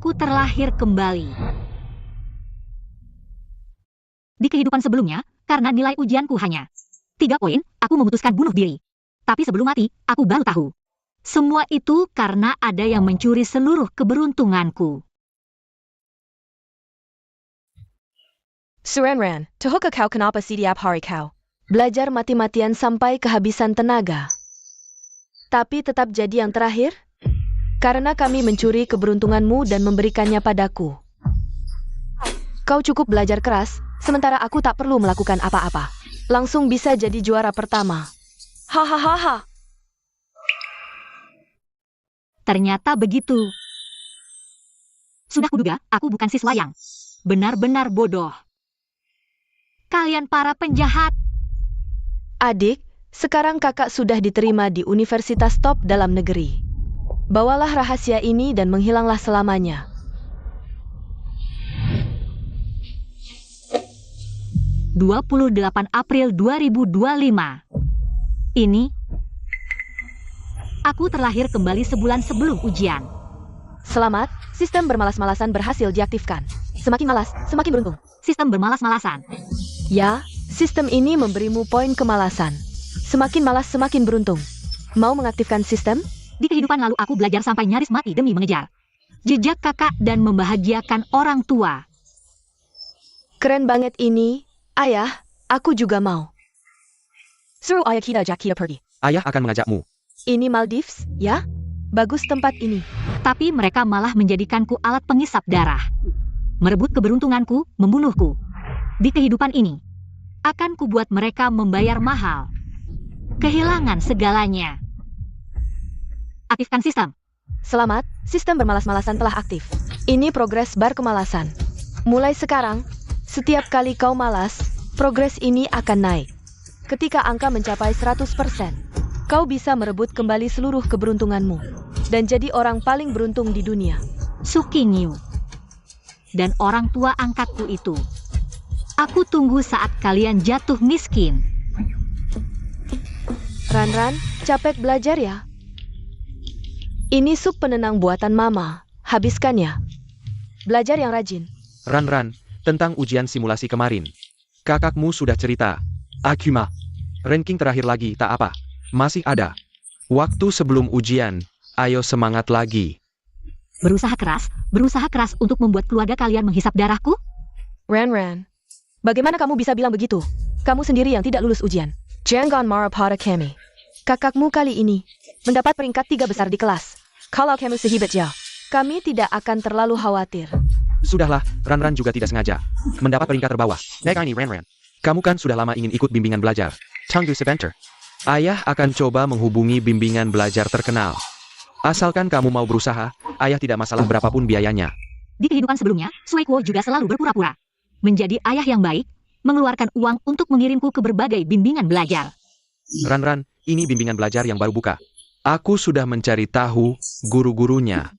Aku terlahir kembali. Di kehidupan sebelumnya, karena nilai ujianku hanya 3 poin, aku memutuskan bunuh diri. Tapi sebelum mati, aku baru tahu. Semua itu karena ada yang mencuri seluruh keberuntunganku. Surenran, Tuhuka kau kenapa setiap hari kau belajar mati-matian sampai kehabisan tenaga? Tapi tetap jadi yang terakhir? Karena kami mencuri keberuntunganmu dan memberikannya padaku. Kau cukup belajar keras, sementara aku tak perlu melakukan apa-apa. Langsung bisa jadi juara pertama. Hahaha. Ternyata begitu. Sudah kuduga, aku bukan siswa yang benar-benar bodoh. Kalian para penjahat. Adik, sekarang kakak sudah diterima di universitas top dalam negeri. Bawalah rahasia ini dan menghilanglah selamanya. (28 April 2025). Ini. Aku terlahir kembali sebulan sebelum ujian. Selamat, sistem bermalas-malasan berhasil diaktifkan. Semakin malas, semakin beruntung. Sistem bermalas-malasan. Ya, sistem ini memberimu poin kemalasan. Semakin malas, semakin beruntung. Mau mengaktifkan sistem? Di kehidupan lalu aku belajar sampai nyaris mati demi mengejar jejak kakak dan membahagiakan orang tua. Keren banget ini. Ayah, aku juga mau. Suruh ayah kita ajak kita pergi. Ayah akan mengajakmu. Ini Maldives, ya? Bagus tempat ini. Tapi mereka malah menjadikanku alat pengisap darah. Merebut keberuntunganku, membunuhku. Di kehidupan ini, akan kubuat mereka membayar mahal. Kehilangan segalanya. Aktifkan sistem. Selamat, sistem bermalas-malasan telah aktif. Ini progres bar kemalasan. Mulai sekarang, setiap kali kau malas, progres ini akan naik. Ketika angka mencapai 100%, kau bisa merebut kembali seluruh keberuntunganmu dan jadi orang paling beruntung di dunia. Sukinyu dan orang tua angkatku itu. Aku tunggu saat kalian jatuh miskin. Ran, capek belajar ya? Ini sup penenang buatan Mama. Habiskan ya. Belajar yang rajin. Ran, tentang ujian simulasi kemarin. Kakakmu sudah cerita. Akuma. Ranking terakhir lagi, tak apa. Masih ada. Waktu sebelum ujian. Ayo semangat lagi. Berusaha keras untuk membuat keluarga kalian menghisap darahku? Ran. Bagaimana kamu bisa bilang begitu? Kamu sendiri yang tidak lulus ujian. Jangan marah pada kami. Kakakmu kali ini mendapat peringkat 3 besar di kelas. Kalau kamu sehebat ya, kami tidak akan terlalu khawatir. Sudahlah, Ran juga tidak sengaja mendapat peringkat terbawah. Nek ini Ran. Kamu kan sudah lama ingin ikut bimbingan belajar. Tunggu sebentar. Ayah akan coba menghubungi bimbingan belajar terkenal. Asalkan kamu mau berusaha, ayah tidak masalah berapapun biayanya. Di kehidupan sebelumnya, Suekuo juga selalu berpura-pura menjadi ayah yang baik, mengeluarkan uang untuk mengirimku ke berbagai bimbingan belajar. Ran, ini bimbingan belajar yang baru buka. Aku sudah mencari tahu guru-gurunya.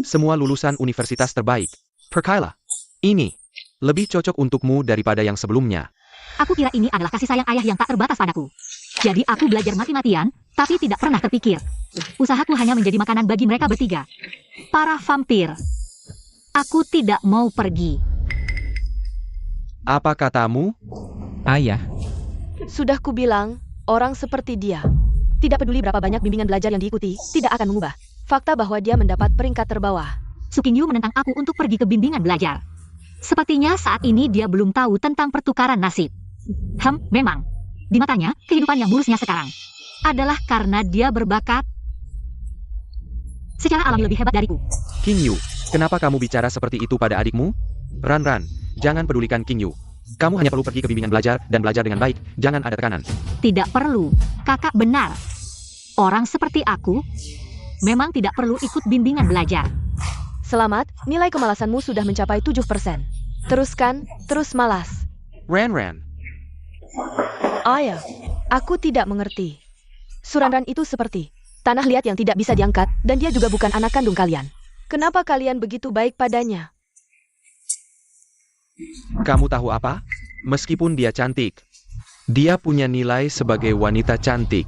Semua lulusan universitas terbaik. Percayalah, ini lebih cocok untukmu daripada yang sebelumnya. Aku kira ini adalah kasih sayang ayah yang tak terbatas padaku. Jadi aku belajar mati-matian, tapi tidak pernah terpikir usahaku hanya menjadi makanan bagi mereka bertiga. Para vampir. Aku tidak mau pergi. Apa katamu? Ayah, Sudah kubilang, orang seperti dia. Tidak peduli berapa banyak bimbingan belajar yang diikuti, tidak akan mengubah fakta bahwa dia mendapat peringkat terbawah. Sukinyu menentang aku untuk pergi ke bimbingan belajar. Sepertinya saat ini dia belum tahu tentang pertukaran nasib. Memang. Di matanya, kehidupan yang mulusnya sekarang adalah karena dia berbakat secara alami lebih hebat dariku. Kinyu, kenapa kamu bicara seperti itu pada adikmu? Ran, jangan pedulikan Kinyu. Kamu hanya perlu pergi ke bimbingan belajar dan belajar dengan baik, jangan ada tekanan. Tidak perlu, kakak benar. Orang seperti aku memang tidak perlu ikut bimbingan belajar. Selamat, nilai kemalasanmu sudah mencapai 7%. Teruskan, terus malas. Ran. Ayah, aku tidak mengerti. Suranran itu seperti tanah liat yang tidak bisa diangkat, dan dia juga bukan anak kandung kalian. Kenapa kalian begitu baik padanya? Kamu tahu apa? Meskipun dia cantik, dia punya nilai sebagai wanita cantik.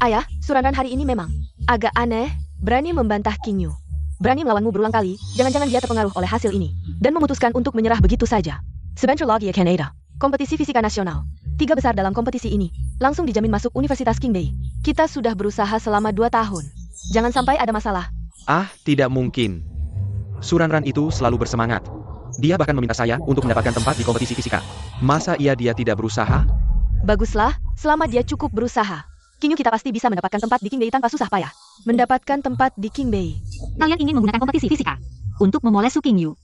Ayah, Suranran hari ini memang Agak aneh, berani membantah King Yu. Berani melawanmu berulang kali, jangan-jangan dia terpengaruh oleh hasil ini, dan memutuskan untuk menyerah begitu saja. Sebentar lagi Canada. Kompetisi fisika nasional. 3 besar dalam kompetisi ini, langsung dijamin masuk Universitas Qingbei. Kita sudah berusaha selama 2 tahun. Jangan sampai ada masalah. Ah, tidak mungkin. Suranran itu selalu bersemangat. Dia bahkan meminta saya untuk mendapatkan tempat di kompetisi fisika. Masa dia tidak berusaha? Baguslah, selama dia cukup berusaha. King Yu kita pasti bisa mendapatkan tempat di Qingbei tanpa susah payah. Mendapatkan tempat di Qingbei. Kalian ingin menggunakan kompetisi fisika untuk memoles Su King Yu.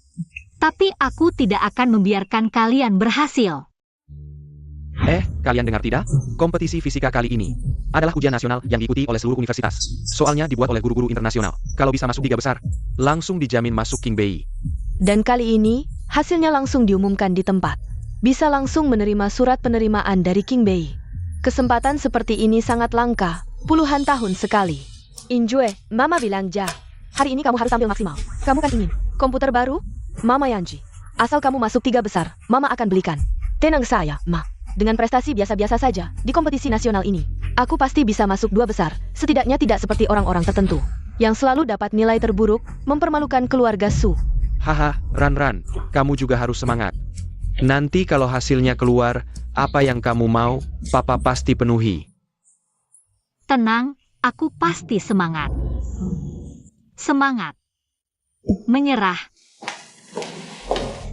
Tapi aku tidak akan membiarkan kalian berhasil. Kalian dengar tidak? Kompetisi fisika kali ini adalah ujian nasional yang diikuti oleh seluruh universitas. Soalnya dibuat oleh guru-guru internasional. Kalau bisa masuk 3 besar, langsung dijamin masuk Qingbei. Dan kali ini, hasilnya langsung diumumkan di tempat. Bisa langsung menerima surat penerimaan dari Qingbei. Kesempatan seperti ini sangat langka, puluhan tahun sekali. Injue, Mama bilang hari ini kamu harus tampil maksimal. Kamu kan ingin komputer baru? Mama Yanji, asal kamu masuk 3 besar, Mama akan belikan. Tenang saya, Ma. Dengan prestasi biasa-biasa saja, di kompetisi nasional ini, aku pasti bisa masuk 2 besar, setidaknya tidak seperti orang-orang tertentu, yang selalu dapat nilai terburuk, mempermalukan keluarga Su. Haha, Ran, kamu juga harus semangat. Nanti kalau hasilnya keluar, apa yang kamu mau, Papa pasti penuhi. Tenang, aku pasti semangat. Semangat. Menyerah.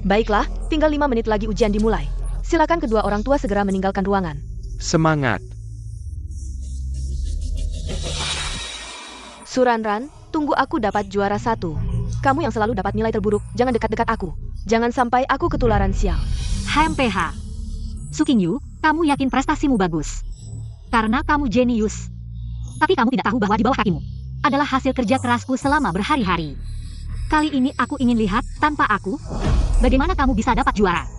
Baiklah, tinggal 5 menit lagi ujian dimulai. Silakan kedua orang tua segera meninggalkan ruangan. Semangat. Suranran, tunggu aku dapat juara 1. Kamu yang selalu dapat nilai terburuk, jangan dekat-dekat aku. Jangan sampai aku ketularan sial. HMPH. Su King Yu, kamu yakin prestasimu bagus? Karena kamu jenius. Tapi kamu tidak tahu bahwa di bawah kakimu adalah hasil kerja kerasku selama berhari-hari. Kali ini aku ingin lihat, tanpa aku, bagaimana kamu bisa dapat juara.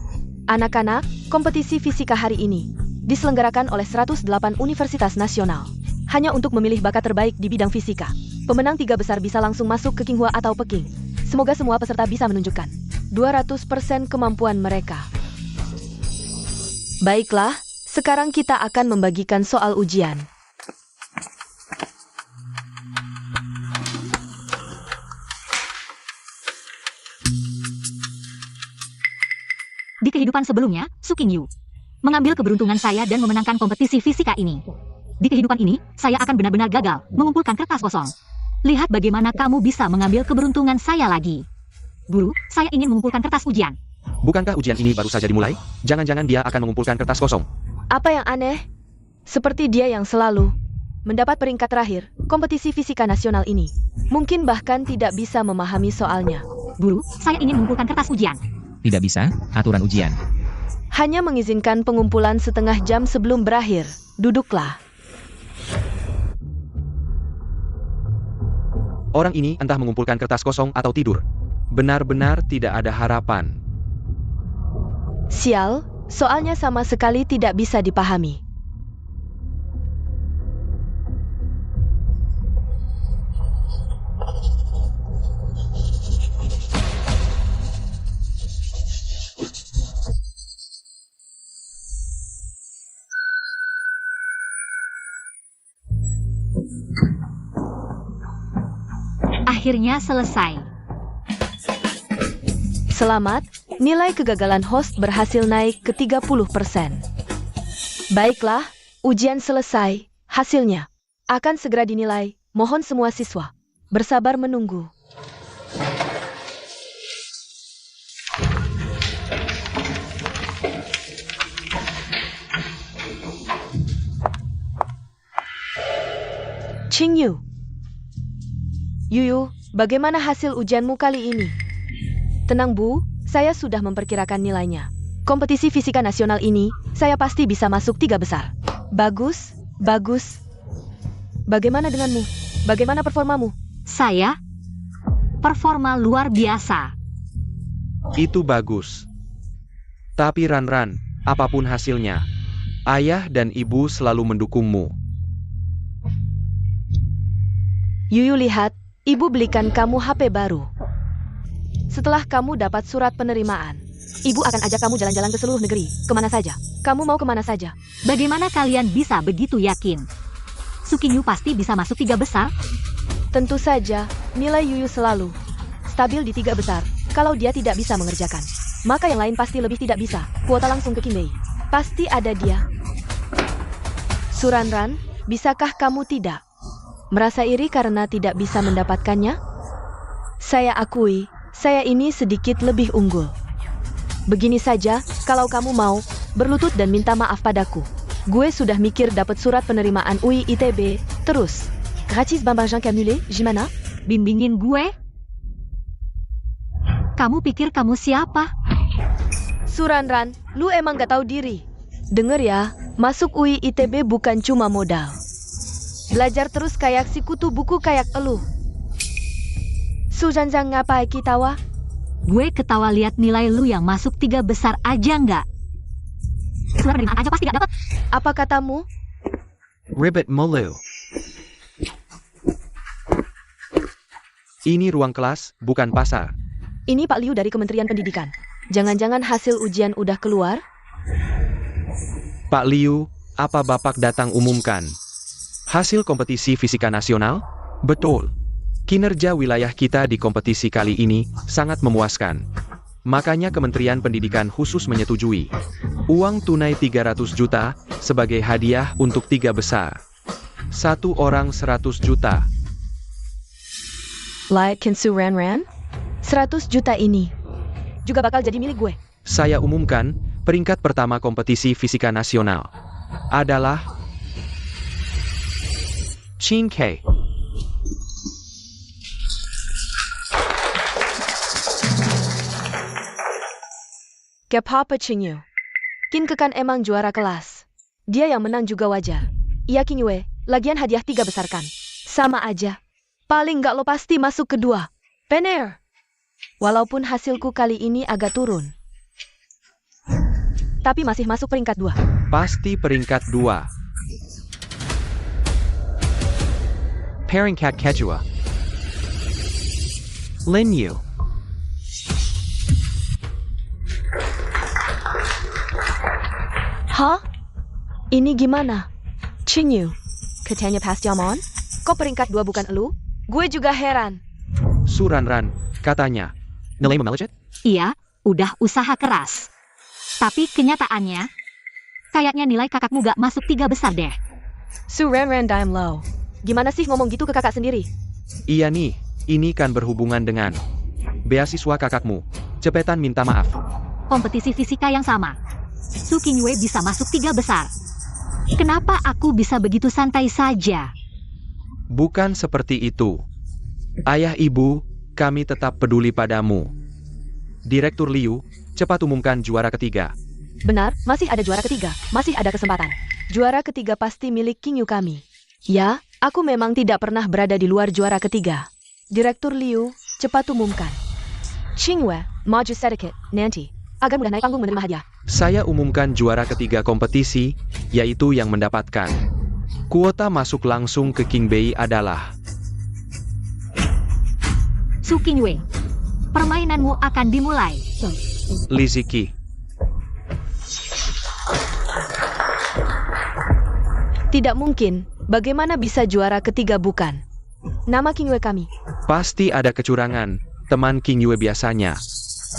Anak-anak, kompetisi fisika hari ini diselenggarakan oleh 108 universitas nasional. Hanya untuk memilih bakat terbaik di bidang fisika. Pemenang 3 besar bisa langsung masuk ke Qinghua atau Peking. Semoga semua peserta bisa menunjukkan 200% kemampuan mereka. Baiklah, sekarang kita akan membagikan soal ujian. Di kehidupan sebelumnya, Su King Yu mengambil keberuntungan saya dan memenangkan kompetisi fisika ini. Di kehidupan ini, saya akan benar-benar gagal mengumpulkan kertas kosong. Lihat bagaimana kamu bisa mengambil keberuntungan saya lagi. Guru, saya ingin mengumpulkan kertas ujian. Bukankah ujian ini baru saja dimulai? Jangan-jangan dia akan mengumpulkan kertas kosong. Apa yang aneh? Seperti dia yang selalu mendapat peringkat terakhir kompetisi fisika nasional ini. Mungkin bahkan tidak bisa memahami soalnya. Guru, saya ingin mengumpulkan kertas ujian. Tidak bisa, aturan ujian. Hanya mengizinkan pengumpulan setengah jam sebelum berakhir. Duduklah. Orang ini entah mengumpulkan kertas kosong atau tidur. Benar-benar tidak ada harapan. Sial, soalnya sama sekali tidak bisa dipahami. Akhirnya selesai. Selamat, nilai kegagalan host berhasil naik ke 30%. Baiklah, ujian selesai. Hasilnya akan segera dinilai. Mohon semua siswa bersabar menunggu. Qing Yu. Yuyu, bagaimana hasil ujianmu kali ini? Tenang Bu, saya sudah memperkirakan nilainya. Kompetisi fisika nasional ini, saya pasti bisa masuk 3 besar. Bagus, bagus. Bagaimana denganmu? Bagaimana performamu? Saya? Performa luar biasa. Itu bagus. Tapi Ran, apapun hasilnya, ayah dan ibu selalu mendukungmu. Yuyu lihat, ibu belikan kamu HP baru. Setelah kamu dapat surat penerimaan, ibu akan ajak kamu jalan-jalan ke seluruh negeri. Kemana saja? Kamu mau kemana saja? Bagaimana kalian bisa begitu yakin? Su Qingyu pasti bisa masuk 3 besar. Tentu saja, nilai Yuyu selalu stabil di 3 besar. Kalau dia tidak bisa mengerjakan, maka yang lain pasti lebih tidak bisa. Kuota langsung ke Qingbei. Pasti ada dia. Suranran, bisakah kamu tidak merasa iri karena tidak bisa mendapatkannya? Saya akui, saya ini sedikit lebih unggul. Begini saja, kalau kamu mau, berlutut dan minta maaf padaku. Gue sudah mikir dapat surat penerimaan UI ITB. Terus, gratis Bambang Kamule, gimana? Bimbingin gue? Kamu pikir kamu siapa? Suranran, lu emang gak tahu diri. Dengar ya, masuk UI ITB bukan cuma modal. Belajar terus kayak si kutu buku kayak elu. Sujanjang ngapai kitawa? Gue ketawa lihat nilai lu yang masuk 3 besar aja nggak? Surat penerimaan aja pasti gak dapat. Apa katamu? Ribbit mulu. Ini ruang kelas, bukan pasar. Ini Pak Liu dari Kementerian Pendidikan. Jangan-jangan hasil ujian udah keluar? Pak Liu, apa Bapak datang umumkan hasil kompetisi fisika nasional? Betul. Kinerja wilayah kita di kompetisi kali ini sangat memuaskan. Makanya Kementerian Pendidikan khusus menyetujui uang tunai 300 juta sebagai hadiah untuk 3 besar. 1 orang 100 juta. Like Kinsu Ran? 100 juta ini juga bakal jadi milik gue. Saya umumkan, peringkat pertama kompetisi fisika nasional adalah Chin K. Papa Qingyu. Kin Kekan emang juara kelas. Dia yang menang juga wajar. Iya Qingyu, lagian hadiah 3 besar kan. Sama aja. Paling nggak lo pasti masuk kedua. Bener. Walaupun hasilku kali ini agak turun. Tapi masih masuk peringkat 2. Pasti peringkat 2. Peringkat kedua. Lin Yu. Hah? Ini gimana? Qingyu, katanya Pastiamon? Kok peringkat 2 bukan elu? Gue juga heran. Suranran, katanya. Nilai melejit? Iya, udah usaha keras. Tapi kenyataannya, kayaknya nilai kakakmu gak masuk 3 besar deh. Su Ran dime low. Gimana sih ngomong gitu ke kakak sendiri? Iya nih, ini kan berhubungan dengan beasiswa kakakmu. Cepetan minta maaf. Kompetisi fisika yang sama. Su Qingyu bisa masuk 3 besar. Kenapa aku bisa begitu santai saja? Bukan seperti itu. Ayah ibu, kami tetap peduli padamu. Direktur Liu, cepat umumkan juara ketiga. Benar, masih ada juara ketiga. Masih ada kesempatan. Juara ketiga pasti milik Qingyu kami. Ya, aku memang tidak pernah berada di luar juara ketiga. Direktur Liu, cepat umumkan. Qingyu, maju sedikit, nanti agar mudah naik panggung menerima hadiah. Saya umumkan juara ketiga kompetisi, yaitu yang mendapatkan kuota masuk langsung ke Qingbei adalah Su Qingyu, permainanmu akan dimulai. Li Ziqi. Tidak mungkin, bagaimana bisa juara ketiga bukan nama Qingyu kami? Pasti ada kecurangan, teman Qingyu biasanya.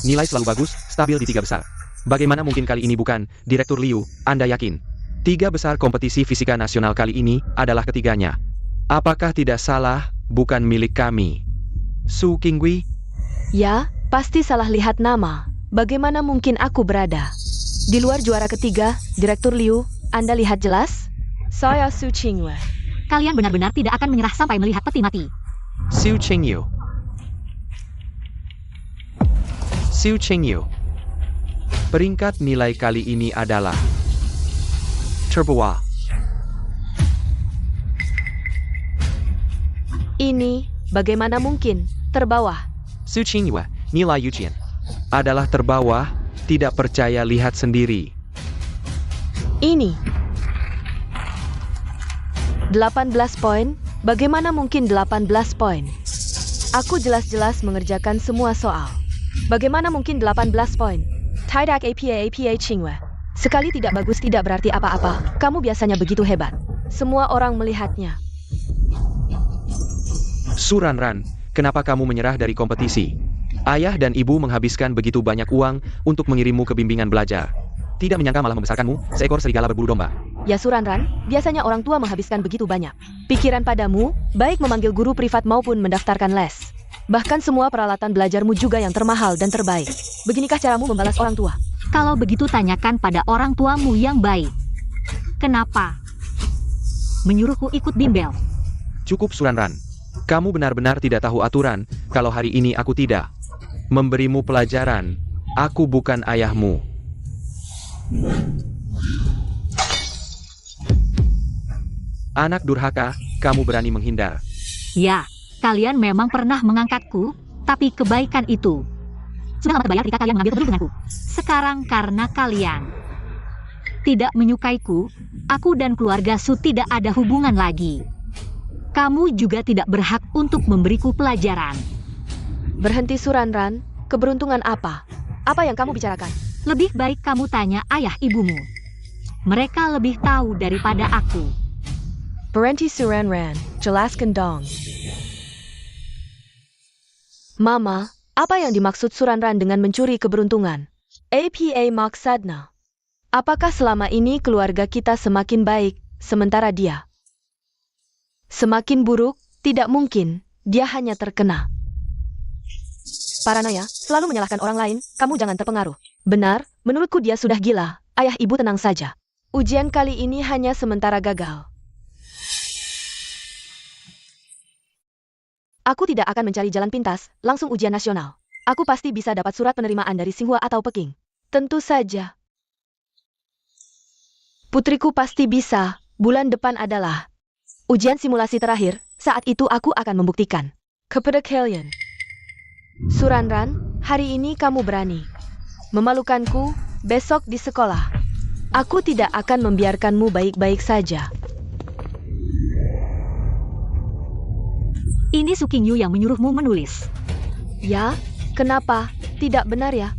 Nilai selalu bagus, stabil di 3 besar. Bagaimana mungkin kali ini bukan, Direktur Liu, Anda yakin? 3 besar kompetisi fisika nasional kali ini adalah ketiganya. Apakah tidak salah, bukan milik kami? Su Qingyu? Ya, pasti salah lihat nama. Bagaimana mungkin aku berada di luar juara ketiga, Direktur Liu? Anda lihat jelas? Saya Su Qingyu. Kalian benar-benar tidak akan menyerah sampai melihat peti mati. Su Qingyu. Su Qingyu. Peringkat nilai kali ini adalah terbawah. Ini, bagaimana mungkin, terbawah? Su Qingyu, nilai ujian adalah terbawah, tidak percaya lihat sendiri. Ini 18 poin, bagaimana mungkin 18 poin? Aku jelas-jelas mengerjakan semua soal. Bagaimana mungkin 18 poin? Tidak APA Qingyu. Sekali tidak bagus tidak berarti apa-apa, kamu biasanya begitu hebat. Semua orang melihatnya. Suranran, kenapa kamu menyerah dari kompetisi? Ayah dan ibu menghabiskan begitu banyak uang untuk mengirimmu ke bimbingan belajar. Tidak menyangka malah membesarkanmu, seekor serigala berbulu domba. Ya Suranran, biasanya orang tua menghabiskan begitu banyak pikiran padamu, baik memanggil guru privat maupun mendaftarkan les. Bahkan semua peralatan belajarmu juga yang termahal dan terbaik. Beginikah caramu membalas orang tua? Kalau begitu tanyakan pada orang tuamu yang baik. Kenapa menyuruhku ikut bimbel? Cukup Suranran. Kamu benar-benar tidak tahu aturan. Kalau hari ini aku tidak memberimu pelajaran, aku bukan ayahmu. Anak durhaka, kamu berani menghindar. Ya, kalian memang pernah mengangkatku, tapi kebaikan itu sudah lama terbayar ketika kalian mengambil peduli denganku. Sekarang karena kalian tidak menyukaiku, aku dan keluarga Su tidak ada hubungan lagi. Kamu juga tidak berhak untuk memberiku pelajaran. Berhenti Suranran, keberuntungan apa? Apa yang kamu bicarakan? Lebih baik kamu tanya ayah ibumu. Mereka lebih tahu daripada aku. Berhenti Suranran, jelaskan dong. Mama, apa yang dimaksud Suranran dengan mencuri keberuntungan? Apa maksudnya? Apakah selama ini keluarga kita semakin baik, sementara dia semakin buruk? Tidak mungkin, dia hanya terkena paranoia, selalu menyalahkan orang lain. Kamu jangan terpengaruh. Benar, menurutku dia sudah gila. Ayah ibu tenang saja. Ujian kali ini hanya sementara gagal. Aku tidak akan mencari jalan pintas, langsung ujian nasional. Aku pasti bisa dapat surat penerimaan dari Xinhua atau Peking. Tentu saja. Putriku pasti bisa. Bulan depan adalah ujian simulasi terakhir. Saat itu aku akan membuktikan kepada kalian. Suranran, hari ini kamu berani memalukanku. Besok di sekolah, aku tidak akan membiarkanmu baik-baik saja. Ini Su Qingyu yang menyuruhmu menulis. Ya, kenapa? Tidak benar ya?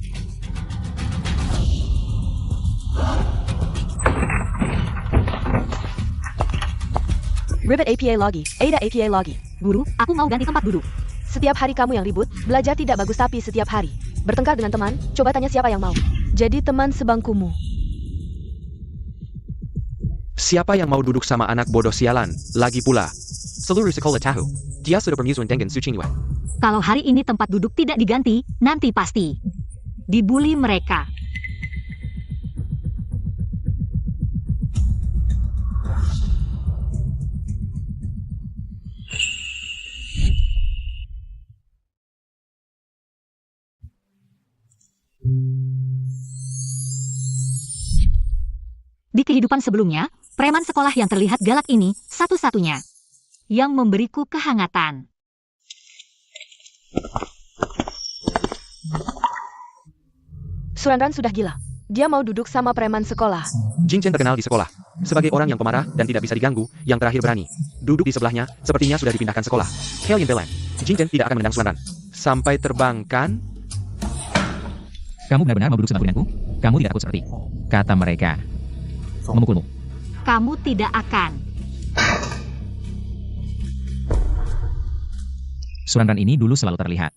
Ribbit APA Logi, Ada APA Logi. Guru, aku mau ganti tempat duduk. Setiap hari kamu yang ribut, belajar tidak bagus tapi setiap hari bertengkar dengan teman, coba tanya siapa yang mau jadi teman sebangkumu. Siapa yang mau duduk sama anak bodoh sialan? Lagi pula, seluruh sekolah tahu, dia sudah bermusuhan dengan Su Qingyu. Kalau hari ini tempat duduk tidak diganti, nanti pasti dibully mereka. Di kehidupan sebelumnya, preman sekolah yang terlihat galak ini satu-satunya yang memberiku kehangatan. Suranran sudah gila. Dia mau duduk sama preman sekolah. Jing Chen terkenal di sekolah sebagai orang yang pemarah dan tidak bisa diganggu. Yang terakhir berani duduk di sebelahnya, sepertinya sudah dipindahkan sekolah. Kalian Belan, Jing Chen tidak akan menendang Suranran sampai terbang, kan? Kamu benar-benar mau duduk sebelah denganku? Kamu tidak takut seperti kata mereka memukulmu. Kamu tidak akan. Suranran ini dulu selalu terlihat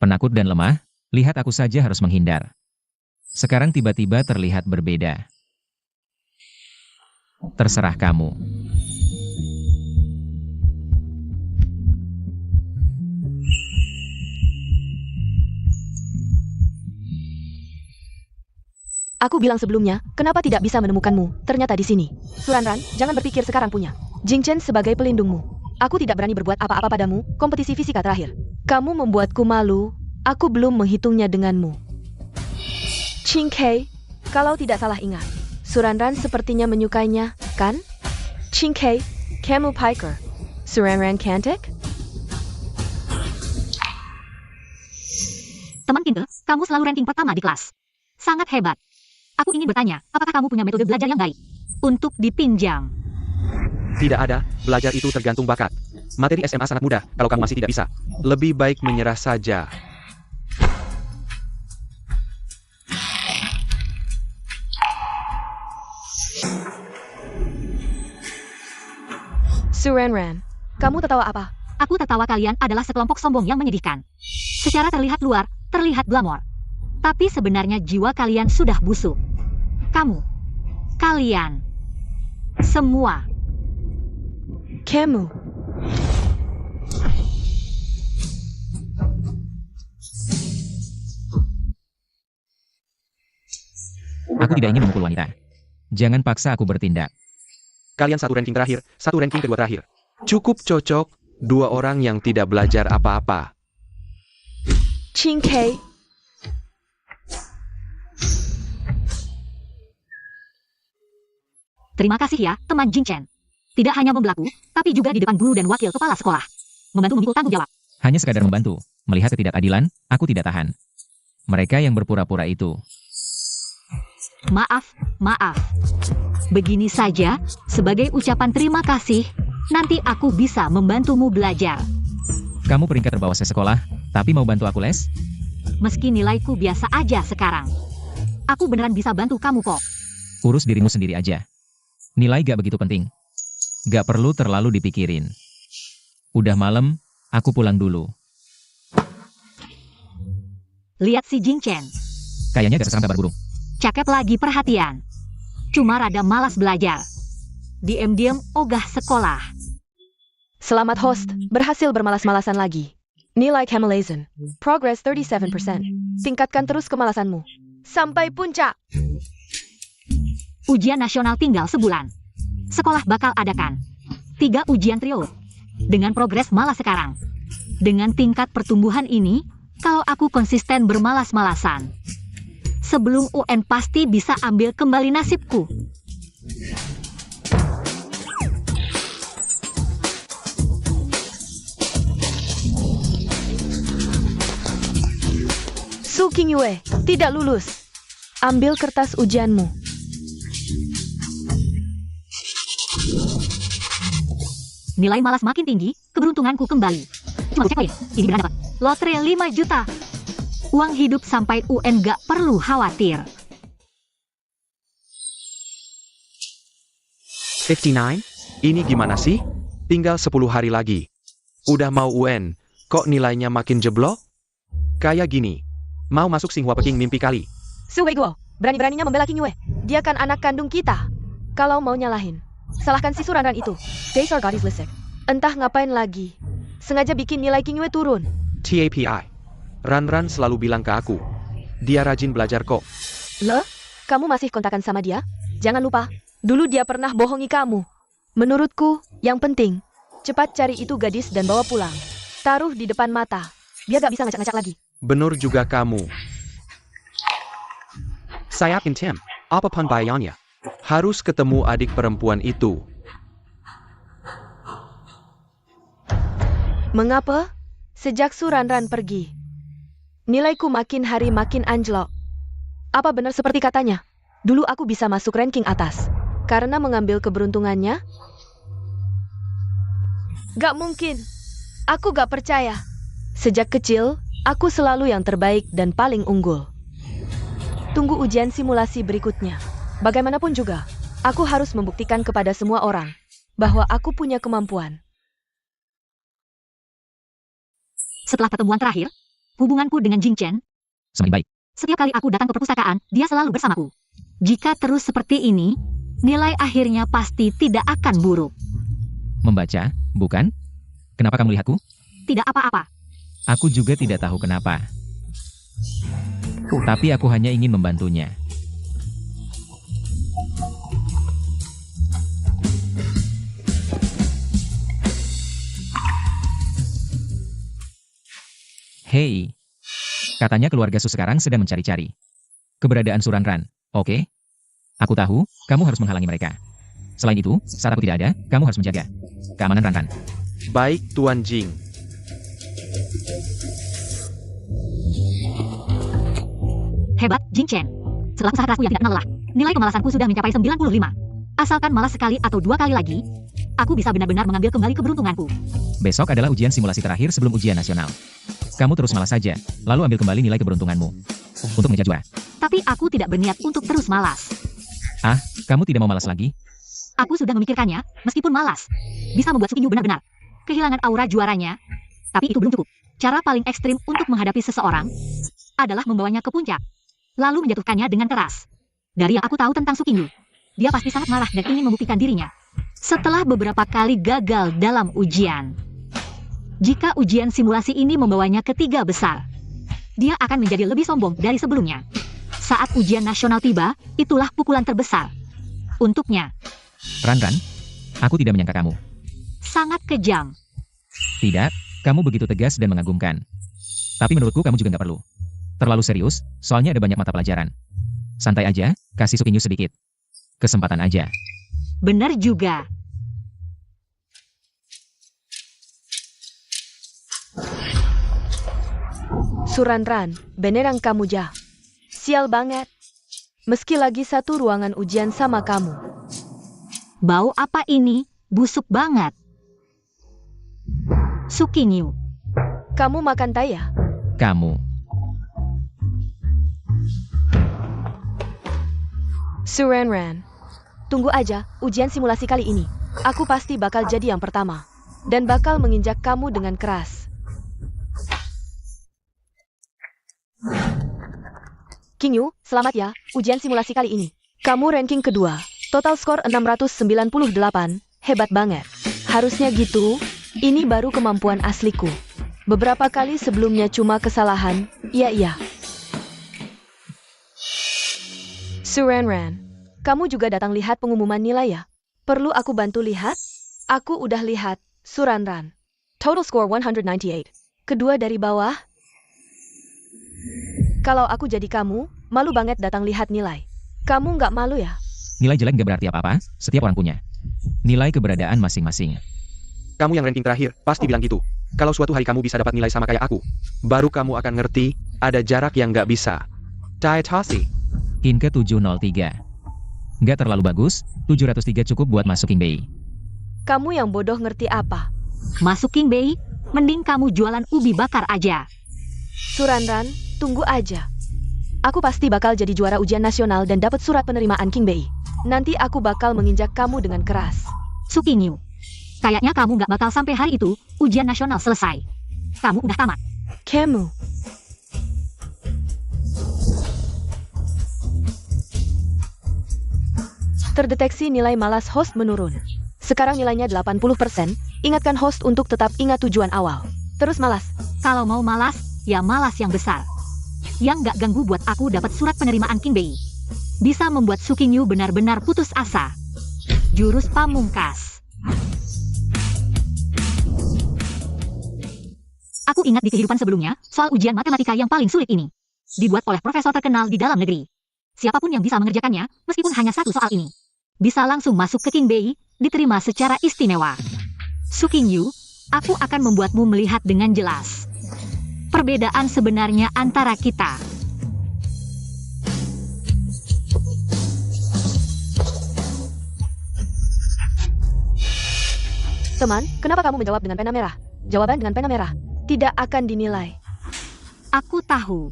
penakut dan lemah. Lihat aku saja harus menghindar. Sekarang tiba-tiba terlihat berbeda. Terserah kamu. Aku bilang sebelumnya, kenapa tidak bisa menemukanmu? Ternyata di sini. Suranran, jangan berpikir sekarang punya Jing Chen sebagai pelindungmu. Aku tidak berani berbuat apa-apa padamu. Kompetisi fisika terakhir, kamu membuatku malu. Aku belum menghitungnya denganmu. Ching Kei, kalau tidak salah ingat, Suranran sepertinya menyukainya, kan? Ching Kei, kamu piker. Suranran cantik? Teman Kinke, kamu selalu ranking pertama di kelas. Sangat hebat. Aku ingin bertanya, apakah kamu punya metode belajar yang baik untuk dipinjam? Tidak ada, belajar itu tergantung bakat. Materi SMA sangat mudah, kalau kamu masih tidak bisa, lebih baik menyerah saja. Su Ranran, kamu tertawa apa? Aku tertawa kalian adalah sekelompok sombong yang menyedihkan. Secara terlihat luar, terlihat glamor. Tapi sebenarnya jiwa kalian sudah busuk. Kalian, semua. Kamu. Aku tidak ingin memukul wanita. Jangan paksa aku bertindak. Kalian satu ranking terakhir, satu ranking kedua terakhir. Cukup cocok, dua orang yang tidak belajar apa-apa. Ching Kei. Terima kasih ya, teman Jing Chen. Tidak hanya membelaku, tapi juga di depan guru dan wakil kepala sekolah. Membantu memikul tanggung jawab. Hanya sekadar membantu. Melihat ketidakadilan, aku tidak tahan. Mereka yang berpura-pura itu. Maaf. Begini saja, sebagai ucapan terima kasih, nanti aku bisa membantumu belajar. Kamu peringkat terbawah sekolah, tapi mau bantu aku les? Meski nilaiku biasa aja sekarang. Aku beneran bisa bantu kamu kok. Urus dirimu sendiri aja. Nilai gak begitu penting. Gak perlu terlalu dipikirin. Udah malam, aku pulang dulu. Lihat si Jing Chen. Kayaknya gak seserang kabar burung. Cakep lagi perhatian. Cuma rada malas belajar. Diam-diam ogah sekolah. Selamat host, berhasil bermalas-malasan lagi. Nilai Kamalazen. Progress 37%. Tingkatkan terus kemalasanmu. Sampai puncak. Ujian nasional tinggal sebulan. Sekolah bakal adakan 3 ujian trio. Dengan progres malas sekarang. Dengan tingkat pertumbuhan ini, kalau aku konsisten bermalas-malasan, sebelum UN pasti bisa ambil kembali nasibku. Su Qingyue, tidak lulus. Ambil kertas ujianmu. Nilai malas makin tinggi, keberuntunganku kembali. Cuma cek ya, ini benar dapat. Lotre 5 juta. Uang hidup sampai UN gak perlu khawatir. 59? Ini gimana sih? Tinggal 10 hari lagi. Udah mau UN, kok nilainya makin jeblok? Kayak gini. Mau masuk Xinhua Peking mimpi kali. Su Weiguo, berani-beraninya membela Qingyue. Dia kan anak kandung kita. Kalau mau nyalahin, salahkan si Suranran itu. Days are Godis Lisek. Entah ngapain lagi. Sengaja bikin nilai Qingyue turun. TAPI. Ranran selalu bilang ke aku. Dia rajin belajar kok. Loh? Kamu masih kontakan sama dia? Jangan lupa, dulu dia pernah bohongi kamu. Menurutku, yang penting, cepat cari itu gadis dan bawa pulang. Taruh di depan mata. Dia gak bisa ngacak-ngacak lagi. Bener juga kamu. Saya Tim. Apa penbayarnya? Harus ketemu adik perempuan itu. Mengapa? Sejak Suranran pergi, nilaiku makin hari makin anjlok. Apa benar seperti katanya? Dulu aku bisa masuk ranking atas. Karena mengambil keberuntungannya? Gak mungkin. Aku gak percaya. Sejak kecil, aku selalu yang terbaik dan paling unggul. Tunggu ujian simulasi berikutnya. Bagaimanapun juga, aku harus membuktikan kepada semua orang bahwa aku punya kemampuan. Setelah pertemuan terakhir, hubunganku dengan Jing Chen, Semakin baik. setiap kali aku datang ke perpustakaan, dia selalu bersamaku. Jika terus seperti ini, nilai akhirnya pasti tidak akan buruk. Membaca, bukan? Kenapa kamu lihatku? Tidak apa-apa. Aku juga tidak tahu kenapa. Tapi aku hanya ingin membantunya. Hei, katanya keluarga Su sekarang sedang mencari-cari keberadaan Suranran. Oke? Aku tahu, kamu harus menghalangi mereka. Selain itu, saat aku tidak ada, kamu harus menjaga keamanan Ranran. Baik, Tuan Jing. Hebat, Jing Chen. Setelah usaha kerasku yang tidak kenal lelah, nilai kemalasanku sudah mencapai 95. Asalkan malas sekali atau 2 kali lagi, aku bisa benar-benar mengambil kembali keberuntunganku. Besok adalah ujian simulasi terakhir sebelum ujian nasional. Kamu terus malas saja, lalu ambil kembali nilai keberuntunganmu. Untuk mengejar juara. Tapi aku tidak berniat untuk terus malas. Ah, kamu tidak mau malas lagi? Aku sudah memikirkannya, meskipun malas. Bisa membuat Sukinyu benar-benar kehilangan aura juaranya. Tapi itu belum cukup. Cara paling ekstrim untuk menghadapi seseorang adalah membawanya ke puncak, lalu menjatuhkannya dengan keras. Dari yang aku tahu tentang Sukinyu, dia pasti sangat marah dan ingin membuktikan dirinya. Setelah beberapa kali gagal dalam ujian, jika ujian simulasi ini membawanya ke 3 besar, dia akan menjadi lebih sombong dari sebelumnya. Saat ujian nasional tiba, itulah pukulan terbesar untuknya. Ran, aku tidak menyangka kamu. Sangat kejam. Tidak, kamu begitu tegas dan mengagumkan. Tapi menurutku kamu juga nggak perlu terlalu serius, soalnya ada banyak mata pelajaran. Santai aja, kasih Sukinyu sedikit kesempatan aja. Benar juga. Suranran, beneran kamu jah. Sial banget. Meski lagi satu ruangan ujian sama kamu. Bau apa ini? Busuk banget. Sukinyu. Kamu makan taya? Kamu. Suranran. Tunggu aja, ujian simulasi kali ini. Aku pasti bakal jadi yang pertama. Dan bakal menginjak kamu dengan keras. Kinyu, selamat ya, ujian simulasi kali ini. Kamu ranking kedua, total skor 698, hebat banget. Harusnya gitu, ini baru kemampuan asliku. Beberapa kali sebelumnya cuma kesalahan, iya. Suranran, kamu juga datang lihat pengumuman nilai ya? Perlu aku bantu lihat? Aku udah lihat, Suranran. Total score 198. Kedua dari bawah. Kalau aku jadi kamu, malu banget datang lihat nilai. Kamu nggak malu ya? Nilai jelek nggak berarti apa-apa, setiap orang punya nilai keberadaan masing-masing. Kamu yang ranking terakhir, pasti bilang gitu. Kalau suatu hari kamu bisa dapat nilai sama kayak aku, baru kamu akan ngerti, ada jarak yang nggak bisa. Taetoshi. King ke 703. Nggak terlalu bagus, 703 cukup buat masuk King Bei. Kamu yang bodoh ngerti apa? Masuk King Bei, mending kamu jualan ubi bakar aja. Suranran, tunggu aja. Aku pasti bakal jadi juara ujian nasional dan dapat surat penerimaan King Bei. Nanti aku bakal menginjak kamu dengan keras. Sukinyu, kayaknya kamu nggak bakal sampai hari itu, ujian nasional selesai. Kamu udah tamat. Kamu. Terdeteksi nilai malas host menurun. Sekarang nilainya 80%, ingatkan host untuk tetap ingat tujuan awal. Terus malas. Kalau mau malas, ya malas yang besar. Yang nggak ganggu buat aku dapat surat penerimaan King Bei. Bisa membuat Sukinyu benar-benar putus asa. Jurus pamungkas. Aku ingat di kehidupan sebelumnya, soal ujian matematika yang paling sulit ini. Dibuat oleh profesor terkenal di dalam negeri. Siapapun yang bisa mengerjakannya, meskipun hanya satu soal ini, bisa langsung masuk ke King Bei, diterima secara istimewa. Sukinyu, aku akan membuatmu melihat dengan jelas perbedaan sebenarnya antara kita. Teman, kenapa kamu menjawab dengan pena merah? Jawaban dengan pena merah tidak akan dinilai. Aku tahu.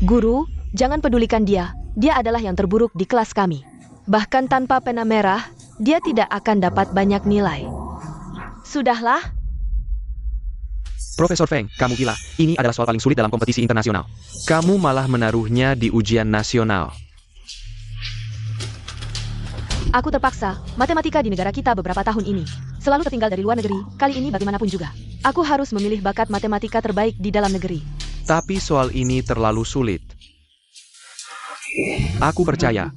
Guru, jangan pedulikan dia. Dia adalah yang terburuk di kelas kami. Bahkan tanpa pena merah, dia tidak akan dapat banyak nilai. Sudahlah. Profesor Feng, kamu gila. Ini adalah soal paling sulit dalam kompetisi internasional. Kamu malah menaruhnya di ujian nasional. Aku terpaksa, matematika di negara kita beberapa tahun ini selalu tertinggal dari luar negeri, kali ini bagaimanapun juga. Aku harus memilih bakat matematika terbaik di dalam negeri. Tapi soal ini terlalu sulit. Aku percaya.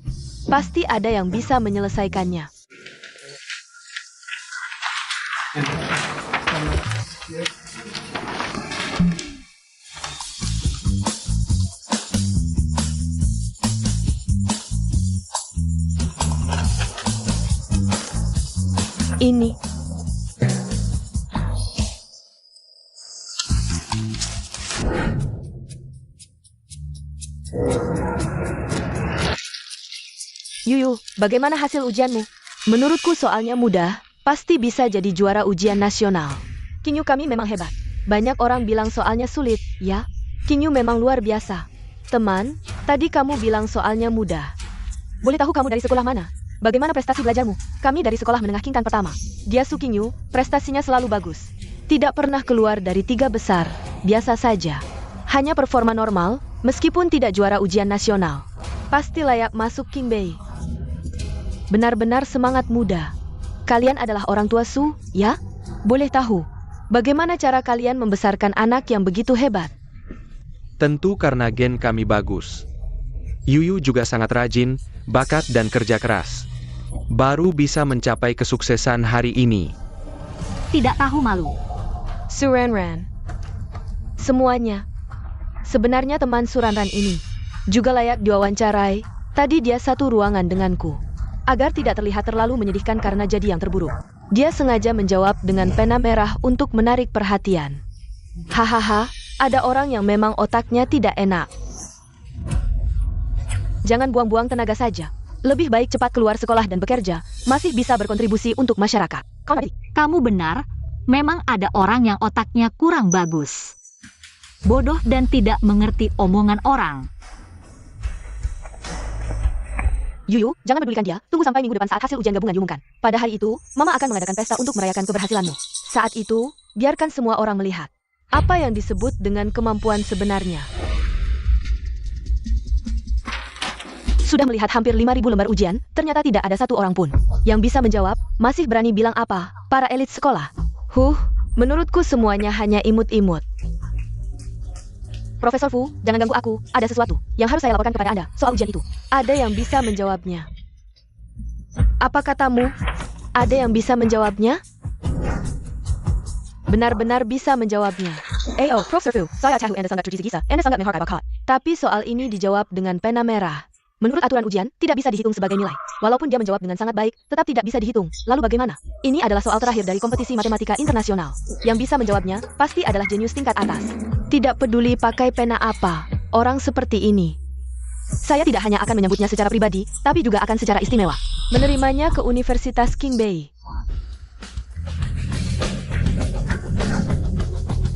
Pasti ada yang bisa menyelesaikannya. Ini. Yuyu, bagaimana hasil ujianmu? Menurutku soalnya mudah, pasti bisa jadi juara ujian nasional. Kinyu kami memang hebat. Banyak orang bilang soalnya sulit, ya? Kinyu memang luar biasa. Teman, tadi kamu bilang soalnya mudah. Boleh tahu kamu dari sekolah mana? Bagaimana prestasi belajarmu? Kami dari sekolah menengah King Tan pertama. Dia Su Qingyu, prestasinya selalu bagus. Tidak pernah keluar dari 3 besar. Biasa saja. Hanya performa normal, meskipun tidak juara ujian nasional. Pasti layak masuk Qingbei. Benar-benar semangat muda. Kalian adalah orang tua Su, ya? Boleh tahu, bagaimana cara kalian membesarkan anak yang begitu hebat? Tentu karena gen kami bagus. Yuyu juga sangat rajin, bakat dan kerja keras. Baru bisa mencapai kesuksesan hari ini. Tidak tahu malu. Su Ranran. Semuanya. Sebenarnya teman Su Ranran ini juga layak diwawancarai. Tadi dia satu ruangan denganku. Agar tidak terlihat terlalu menyedihkan karena jadi yang terburuk. Dia sengaja menjawab dengan pena merah untuk menarik perhatian. Hahaha, ada orang yang memang otaknya tidak enak. Jangan buang-buang tenaga saja. Lebih baik cepat keluar sekolah dan bekerja, masih bisa berkontribusi untuk masyarakat. Kamu benar, memang ada orang yang otaknya kurang bagus. Bodoh dan tidak mengerti omongan orang. Yuyu, jangan pedulikan dia. Tunggu sampai minggu depan saat hasil ujian gabungan diumumkan. Pada hari itu, Mama akan mengadakan pesta untuk merayakan keberhasilanmu. Saat itu, biarkan semua orang melihat apa yang disebut dengan kemampuan sebenarnya. Sudah melihat hampir 5.000 lembar ujian, ternyata tidak ada satu orang pun yang bisa menjawab, masih berani bilang apa, para elit sekolah. Menurutku semuanya hanya imut-imut. Profesor Fu, jangan ganggu aku, ada sesuatu yang harus saya laporkan kepada Anda soal ujian itu. Ada yang bisa menjawabnya? Apa katamu? Ada yang bisa menjawabnya? Benar-benar bisa menjawabnya. Profesor Fu, saya tahu Anda sangat tergisa-gisa, Anda sangat menghargai bakat. Tapi soal ini dijawab dengan pena merah. Menurut aturan ujian, tidak bisa dihitung sebagai nilai. Walaupun dia menjawab dengan sangat baik, tetap tidak bisa dihitung. Lalu bagaimana? Ini adalah soal terakhir dari kompetisi matematika internasional. Yang bisa menjawabnya, pasti adalah jenius tingkat atas. Tidak peduli pakai pena apa, orang seperti ini. Saya tidak hanya akan menyambutnya secara pribadi, tapi juga akan secara istimewa. Menerimanya ke Universitas Qingbei.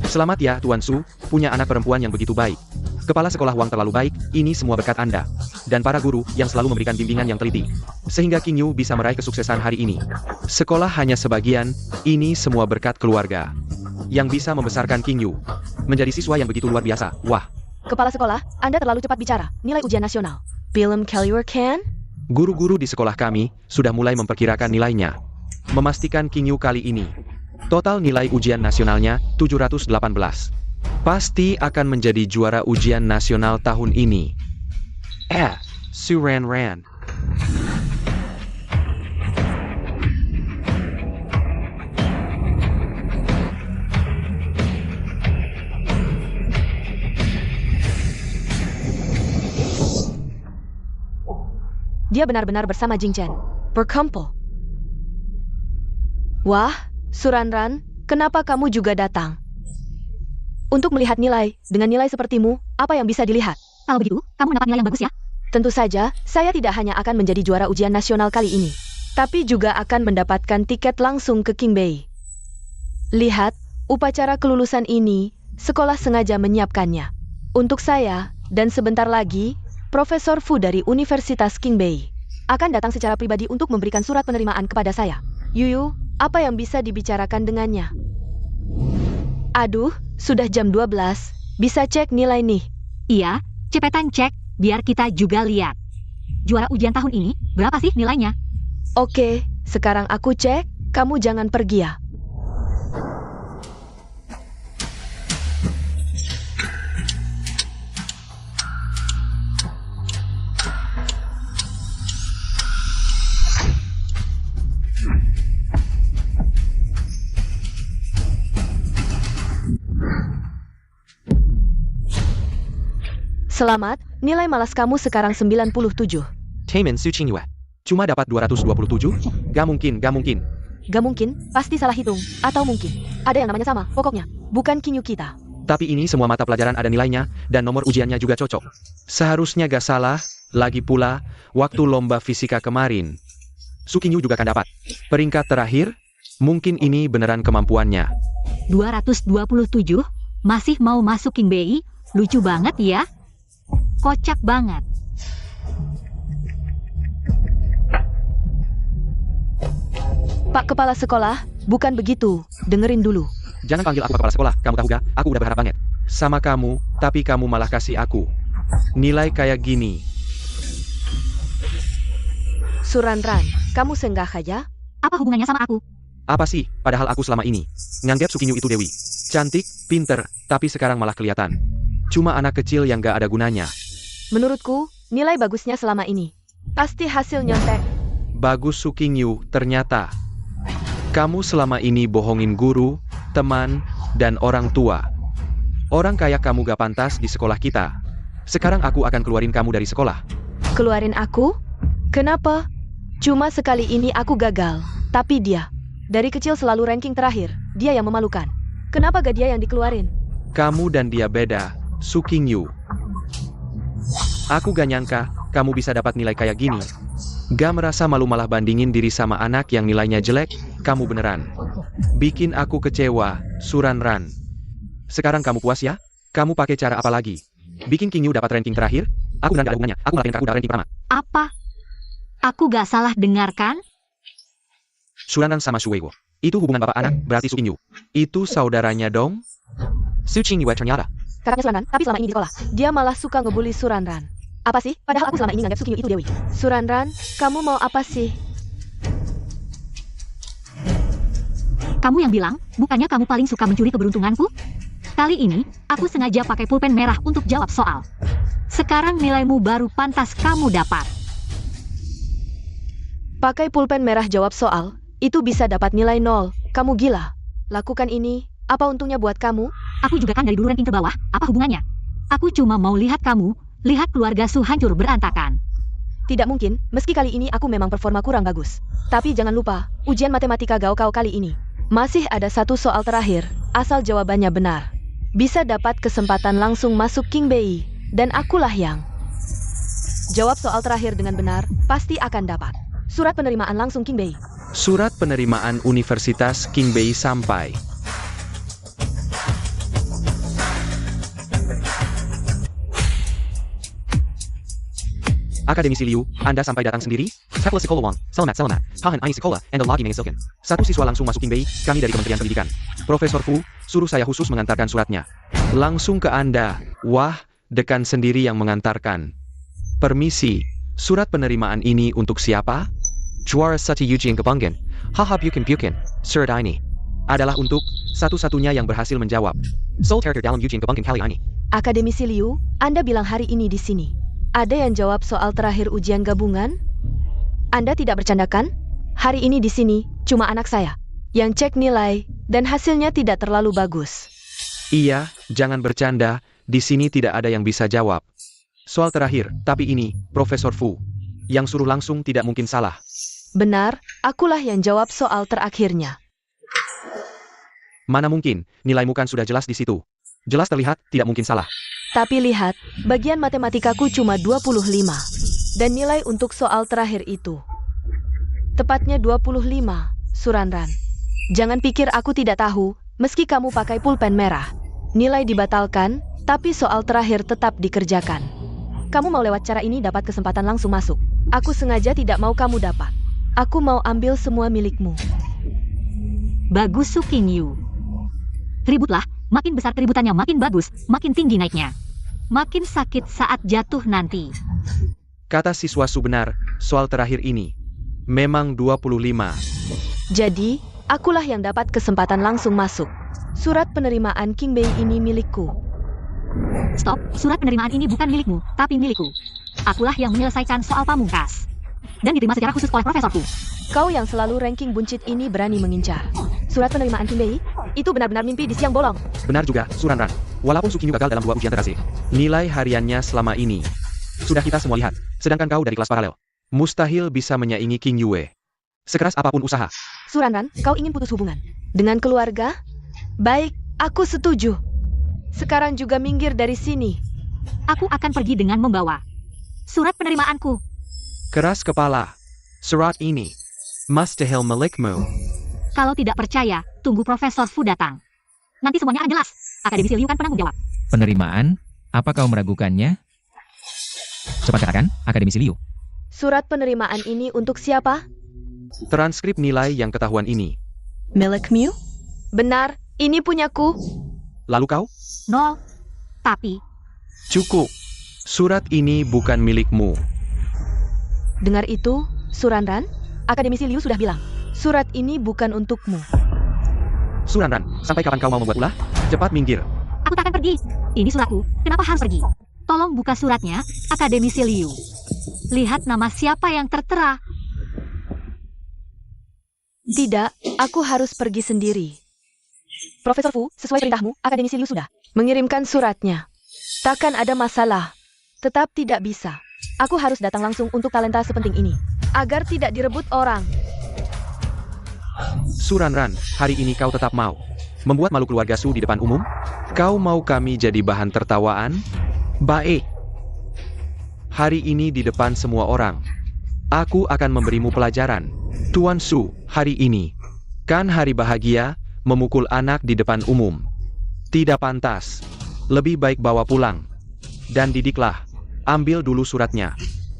Selamat ya, Tuan Su, punya anak perempuan yang begitu baik. Kepala sekolah Wang terlalu baik, ini semua berkat Anda. Dan para guru yang selalu memberikan bimbingan yang teliti. Sehingga Qingyu bisa meraih kesuksesan hari ini. Sekolah hanya sebagian, ini semua berkat keluarga. Yang bisa membesarkan Qingyu menjadi siswa yang begitu luar biasa. Wah. Kepala sekolah, Anda terlalu cepat bicara. Nilai ujian nasional. Film Kellyer kan? Guru-guru di sekolah kami sudah mulai memperkirakan nilainya. Memastikan Qingyu kali ini. Total nilai ujian nasionalnya 718. Pasti akan menjadi juara ujian nasional tahun ini. Su Ranran. Dia benar-benar bersama Jing Chen. Berkumpul. Wah, Su Ranran, kenapa kamu juga datang? Untuk melihat nilai, dengan nilai sepertimu, apa yang bisa dilihat? Kalau begitu, kamu mendapat nilai yang bagus ya? Tentu saja, saya tidak hanya akan menjadi juara ujian nasional kali ini, tapi juga akan mendapatkan tiket langsung ke Qingbei. Lihat, upacara kelulusan ini, sekolah sengaja menyiapkannya. Untuk saya, dan sebentar lagi, Profesor Fu dari Universitas Qingbei akan datang secara pribadi untuk memberikan surat penerimaan kepada saya. Yuyu, apa yang bisa dibicarakan dengannya? Aduh, sudah jam 12, bisa cek nilai nih. Iya, cepetan cek, biar kita juga lihat. Juara ujian tahun ini, berapa sih nilainya? Oke, sekarang aku cek, kamu jangan pergi ya. Selamat, nilai malas kamu sekarang 97. Taemin Su Qingyu. Cuma dapat 227? Gak mungkin. Gak mungkin, pasti salah hitung. Atau mungkin, ada yang namanya sama, pokoknya. Bukan Qingyu kita. Tapi ini semua mata pelajaran ada nilainya, dan nomor ujiannya juga cocok. Seharusnya gak salah, lagi pula, waktu lomba fisika kemarin. Su Qingyu juga kan dapat. Peringkat terakhir, mungkin ini beneran kemampuannya. 227? Masih mau masuk Qingbei? Lucu banget ya. Kocak banget. Pak Kepala Sekolah, bukan begitu. Dengerin dulu. Jangan panggil aku kepala sekolah, kamu tahu gak? Aku udah berharap banget sama kamu, tapi kamu malah kasih aku nilai kayak gini. Suranran, kamu senggah aja? Apa hubungannya sama aku? Apa sih, padahal aku selama ini nganggap Sukinyu itu dewi. Cantik, pinter, tapi sekarang malah kelihatan cuma anak kecil yang gak ada gunanya. Menurutku, nilai bagusnya selama ini pasti hasil nyontek. Bagus Sukinyu, ternyata kamu selama ini bohongin guru, teman, dan orang tua. Orang kayak kamu gak pantas di sekolah kita. Sekarang aku akan keluarin kamu dari sekolah. Keluarin aku? Kenapa? Cuma sekali ini aku gagal. Tapi dia, dari kecil selalu ranking terakhir. Dia yang memalukan. Kenapa gak dia yang dikeluarin? Kamu dan dia beda, Sukinyu. Aku gak nyangka kamu bisa dapat nilai kayak gini. Gak merasa malu malah bandingin diri sama anak yang nilainya jelek. Kamu beneran bikin aku kecewa, Suranran. Sekarang kamu puas ya? Kamu pakai cara apa lagi? Bikin Kinyu dapat ranking terakhir? Aku beneran gak ada hubungannya. Aku ngelakuin karena aku udah ranking pertama. Apa? Aku gak salah dengarkan? Suranran sama Shueiwo. Itu hubungan bapak anak, berarti Sukinyu. Itu saudaranya dong? Sukinyu ternyata. Kakaknya Suranran, tapi selama ini di sekolah, dia malah suka ngebully Suranran. Apa sih? Padahal aku selama ini nganggap Sukinyu itu dewi. Suranran, kamu mau apa sih? Kamu yang bilang, bukannya kamu paling suka mencuri keberuntunganku? Kali ini, aku sengaja pakai pulpen merah untuk jawab soal. Sekarang nilaimu baru pantas kamu dapat. Pakai pulpen merah jawab soal, itu bisa dapat nilai 0. Kamu gila. Lakukan ini, apa untungnya buat kamu? Aku juga kan dari dulu ranking terbawah, apa hubungannya? Aku cuma mau lihat kamu, lihat keluarga Su hancur berantakan. Tidak mungkin, meski kali ini aku memang performa kurang bagus. Tapi jangan lupa, ujian matematika Gaokao kali ini. Masih ada satu soal terakhir, asal jawabannya benar. Bisa dapat kesempatan langsung masuk King Bei, dan akulah yang jawab soal terakhir dengan benar, pasti akan dapat surat penerimaan langsung King Bei. Surat penerimaan Universitas King Bei sampai. Akademisi Liu, Anda sampai datang sendiri? Sekolah Sekolah Wang, Selamat, Tahan Aini Sekolah, and the Logging Silken. Satu siswa langsung masuk King Bei, kami dari Kementerian Pendidikan. Profesor Fu, suruh saya khusus mengantarkan suratnya. Langsung ke Anda. Wah, dekan sendiri yang mengantarkan. Permisi, surat penerimaan ini untuk siapa? Juara Sati Eugene Kebanggan. Haha Bukin, Surat ini adalah untuk satu-satunya yang berhasil menjawab. Soul Character dalam Eugene Kebanggan kali ini. Akademisi Liu, Anda bilang hari ini di sini ada yang jawab soal terakhir ujian gabungan? Anda tidak bercandakan? Hari ini di sini cuma anak saya yang cek nilai dan hasilnya tidak terlalu bagus. Iya, jangan bercanda, di sini tidak ada yang bisa jawab. Soal terakhir, tapi ini, Profesor Fu, yang suruh langsung tidak mungkin salah. Benar, akulah yang jawab soal terakhirnya. Mana mungkin, nilaimu kan sudah jelas di situ. Jelas terlihat, tidak mungkin salah. Tapi lihat, bagian matematikaku cuma 25. Dan nilai untuk soal terakhir itu tepatnya 25, Suranran. Jangan pikir aku tidak tahu, meski kamu pakai pulpen merah. Nilai dibatalkan, tapi soal terakhir tetap dikerjakan. Kamu mau lewat cara ini dapat kesempatan langsung masuk. Aku sengaja tidak mau kamu dapat. Aku mau ambil semua milikmu. Bagus Sukinyu. Ributlah, makin besar keributannya makin bagus, makin tinggi naiknya. Makin sakit saat jatuh nanti. Kata siswa Su benar, soal terakhir ini memang 25. Jadi, akulah yang dapat kesempatan langsung masuk. Surat penerimaan King Bei ini milikku. Stop, surat penerimaan ini bukan milikmu, tapi milikku. Akulah yang menyelesaikan soal pamungkas. Dan diterima secara khusus oleh Profesorku. Kau yang selalu ranking buncit ini berani mengincar surat penerimaan King Bei? Itu benar-benar mimpi di siang bolong. Benar juga, Suranran. Walaupun Sukinyu gagal dalam 2 ujian terakhir, nilai hariannya selama ini sudah kita semua lihat, sedangkan kau dari kelas paralel mustahil bisa menyaingi King Yue. Sekeras apapun usaha. Suranran, kau ingin putus hubungan dengan keluarga? Baik, aku setuju. Sekarang juga minggir dari sini. Aku akan pergi dengan membawa surat penerimaanku. Keras kepala. Surat ini mustahil milikmu. Kalau tidak percaya, tunggu Profesor Fu datang. Nanti semuanya akan jelas. Akademisi Liu kan penanggung jawab. Penerimaan? Apa kau meragukannya? Cepat katakan, Akademisi Liu. Surat penerimaan ini untuk siapa? Transkrip nilai yang ketahuan ini. Milikmu? Benar, ini punyaku. Lalu kau? 0. Tapi, Cukup. Surat ini bukan milikmu. Dengar itu, Suranran? Akademisi Liu sudah bilang, surat ini bukan untukmu. Suranran, sampai kapan kau mau membuat ulah? Cepat minggir. aku takkan pergi. Ini suratku, kenapa harus pergi? Tolong buka suratnya, Akademisi Liu. Lihat nama siapa yang tertera. Tidak, aku harus pergi sendiri. Profesor Fu, sesuai perintahmu, Akademisi Liu sudah mengirimkan suratnya. Takkan ada masalah. Tetap tidak bisa. Aku harus datang langsung untuk talenta sepenting ini, agar tidak direbut orang. Suranran, hari ini kau tetap mau membuat malu keluarga Su di depan umum? Kau mau kami jadi bahan tertawaan? Baik. Hari ini di depan semua orang, aku akan memberimu pelajaran. Tuan Su, hari ini kan hari bahagia, memukul anak di depan umum. Tidak pantas. Lebih baik bawa pulang. Dan didiklah. Ambil dulu suratnya.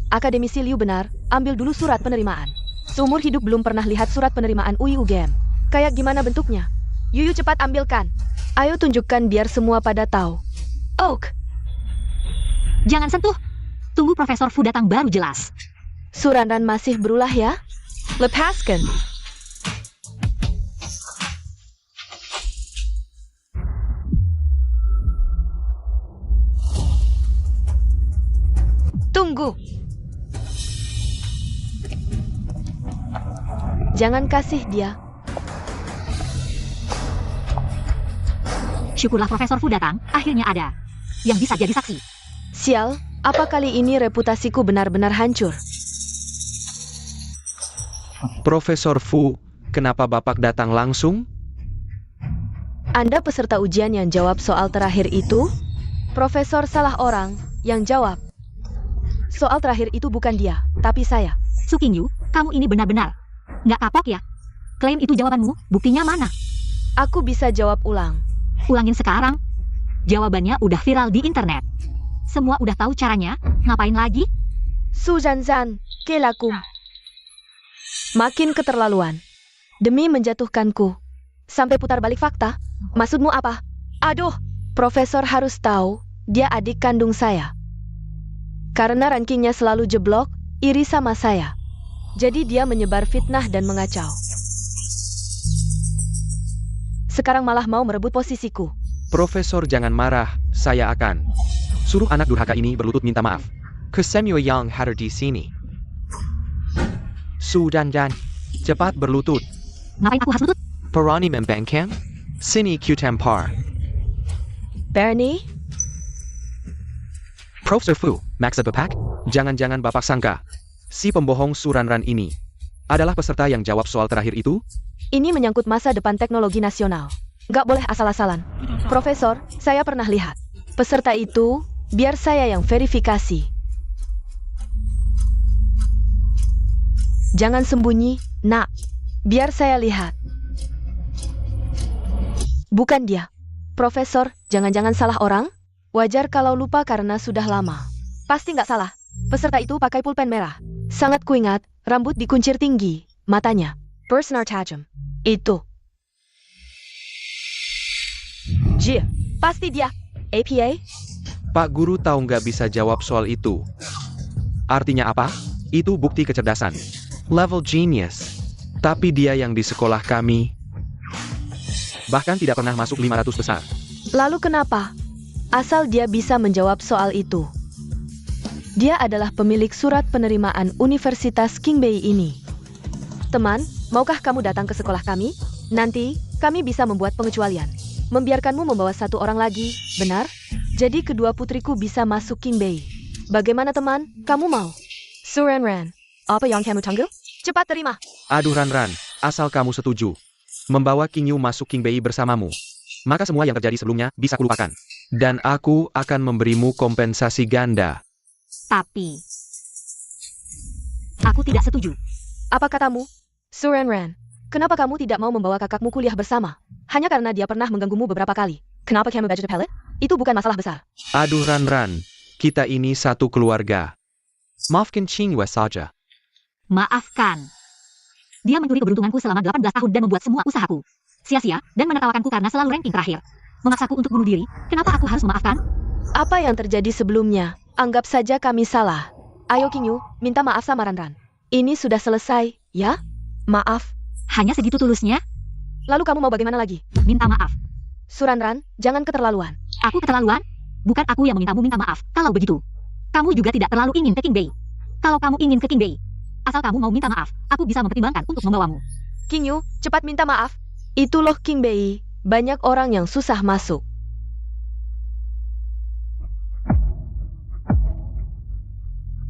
Akademisi Liu benar, ambil dulu surat penerimaan. Seumur hidup belum pernah lihat surat penerimaan UiUGM. Kayak gimana bentuknya? Yuyu cepat ambilkan. Ayo tunjukkan biar semua pada tahu. Oak, Jangan sentuh. Tunggu Profesor Fu datang baru jelas. Suranran masih berulah ya? Lepaskan. Tunggu. Jangan kasih dia. Syukurlah Profesor Fu datang, akhirnya ada yang bisa jadi saksi. Sial, apa kali ini reputasiku benar-benar hancur? Profesor Fu, kenapa Bapak datang langsung? Anda peserta ujian yang jawab soal terakhir itu? Profesor salah orang yang jawab. Soal terakhir itu bukan dia, tapi saya. Su Qingyu, kamu ini benar-benar nggak kapok ya? Klaim itu jawabanmu, buktinya mana? Aku bisa jawab ulang. Ulangin sekarang. Jawabannya udah viral di internet. Semua udah tahu caranya, ngapain lagi? Su Zhanzhan, kelaku. Makin keterlaluan. Demi menjatuhkanku. Sampai putar balik fakta. Maksudmu apa? Aduh, Profesor harus tahu, dia adik kandung saya. Karena rankingnya selalu jeblok, iri sama saya. Jadi dia menyebar fitnah dan mengacau. Sekarang malah mau merebut posisiku. Profesor jangan marah, saya akan suruh anak durhaka ini berlutut minta maaf. Ke Samuel yang hadir di sini. Su Zhanzhan, cepat berlutut. Ngapain aku harus lutut? Perani membangkang? Sini Q-Tampar. Bernie? Profesor Fu, Max Bapak? Jangan-jangan Bapak sangka si pembohong Suranran ini adalah peserta yang jawab soal terakhir itu? Ini menyangkut masa depan teknologi nasional. Gak boleh asal-asalan. Profesor, saya pernah lihat. Peserta itu, biar saya yang verifikasi. Jangan sembunyi, nak. Biar saya lihat. Bukan dia. Profesor, jangan-jangan salah orang? Wajar kalau lupa karena sudah lama. Pasti nggak salah. Peserta itu pakai pulpen merah. Sangat kuingat, rambut dikuncir tinggi, matanya bersinar tajam. Itu. Jia, pasti dia. APA? Pak Guru tahu nggak bisa jawab soal itu. Artinya apa? Itu bukti kecerdasan. Level genius. Tapi dia yang di sekolah kami bahkan tidak pernah masuk 500 besar. Lalu kenapa? Asal dia bisa menjawab soal itu. Dia adalah pemilik surat penerimaan Universitas Qingbei ini. Teman, maukah kamu datang ke sekolah kami? Nanti, kami bisa membuat pengecualian. Membiarkanmu membawa satu orang lagi, benar? Jadi kedua putriku bisa masuk Qingbei. Bagaimana teman? Kamu mau? Suranran, apa yang kamu tunggu? Cepat terima. Aduh Ranran, asal kamu setuju membawa Qingyu masuk Qingbei bersamamu, maka semua yang terjadi sebelumnya bisa kulupakan. Dan aku akan memberimu kompensasi ganda. Tapi aku tidak setuju. Apa katamu? Suranran, kenapa kamu tidak mau membawa kakakmu kuliah bersama? Hanya karena dia pernah mengganggumu beberapa kali. Kenapa kamu budget pellet? Itu bukan masalah besar. Aduh Ranran, kita ini satu keluarga. Maafkan Qingyu saja. Maafkan. Dia mencuri keberuntunganku selama 18 tahun dan membuat semua usahaku sia-sia dan menertawakanku karena selalu ranking terakhir. Memaksaku untuk bunuh diri, kenapa aku harus memaafkan? Apa yang terjadi sebelumnya? Anggap saja kami salah. Ayo King Yu, minta maaf sama Ranran. Ini sudah selesai, ya? Maaf. Hanya segitu tulusnya? Lalu kamu mau bagaimana lagi? Minta maaf. Suranran, jangan keterlaluan. Aku keterlaluan? Bukan aku yang memintamu minta maaf. Kalau begitu, kamu juga tidak terlalu ingin ke King Bei. Kalau kamu ingin ke King Bei, asal kamu mau minta maaf, aku bisa mempertimbangkan untuk membawamu. King Yu, cepat minta maaf. Itu loh King Bei, banyak orang yang susah masuk.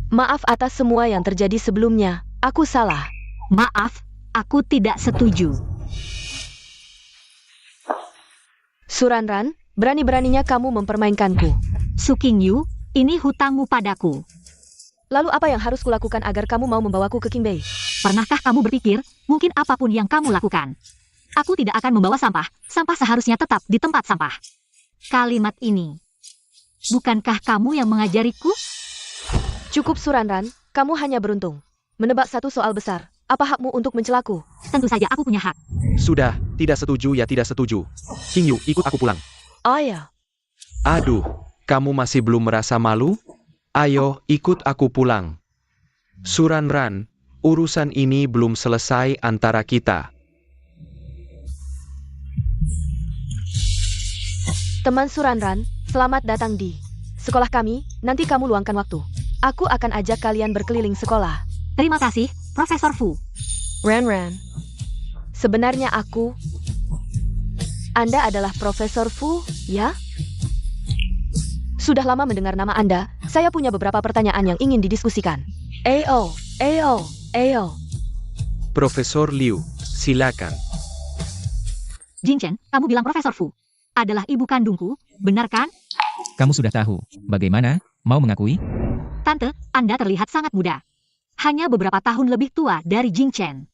Maaf atas semua yang terjadi sebelumnya. Aku salah. Maaf, aku tidak setuju. Suranran, berani-beraninya kamu mempermainkanku. Su King Yu, ini hutangmu padaku. Lalu apa yang harus kulakukan agar kamu mau membawaku ke King Bei? Pernahkah kamu berpikir, mungkin apapun yang kamu lakukan, aku tidak akan membawa sampah. Sampah seharusnya tetap di tempat sampah. Kalimat ini, bukankah kamu yang mengajariku? Cukup Suranran, kamu hanya beruntung. Menebak satu soal besar. Apa hakmu untuk mencelaku? Tentu saja aku punya hak. Sudah, tidak setuju ya tidak setuju. King Yu, ikut aku pulang. Ya. Aduh, kamu masih belum merasa malu? Ayo, ikut aku pulang. Suranran, urusan ini belum selesai antara kita. Teman Suranran, selamat datang di sekolah kami. Nanti kamu luangkan waktu. Aku akan ajak kalian berkeliling sekolah. Terima kasih, Profesor Fu. Ran. Sebenarnya Anda adalah Profesor Fu, ya? Sudah lama mendengar nama Anda. Saya punya beberapa pertanyaan yang ingin didiskusikan. Ayo. Profesor Liu, silakan. Jing Chen, kamu bilang Profesor Fu adalah ibu kandungku, benar kan? Kamu sudah tahu. Bagaimana? Mau mengakui? Tante, Anda terlihat sangat muda. Hanya beberapa tahun lebih tua dari Jing Chen.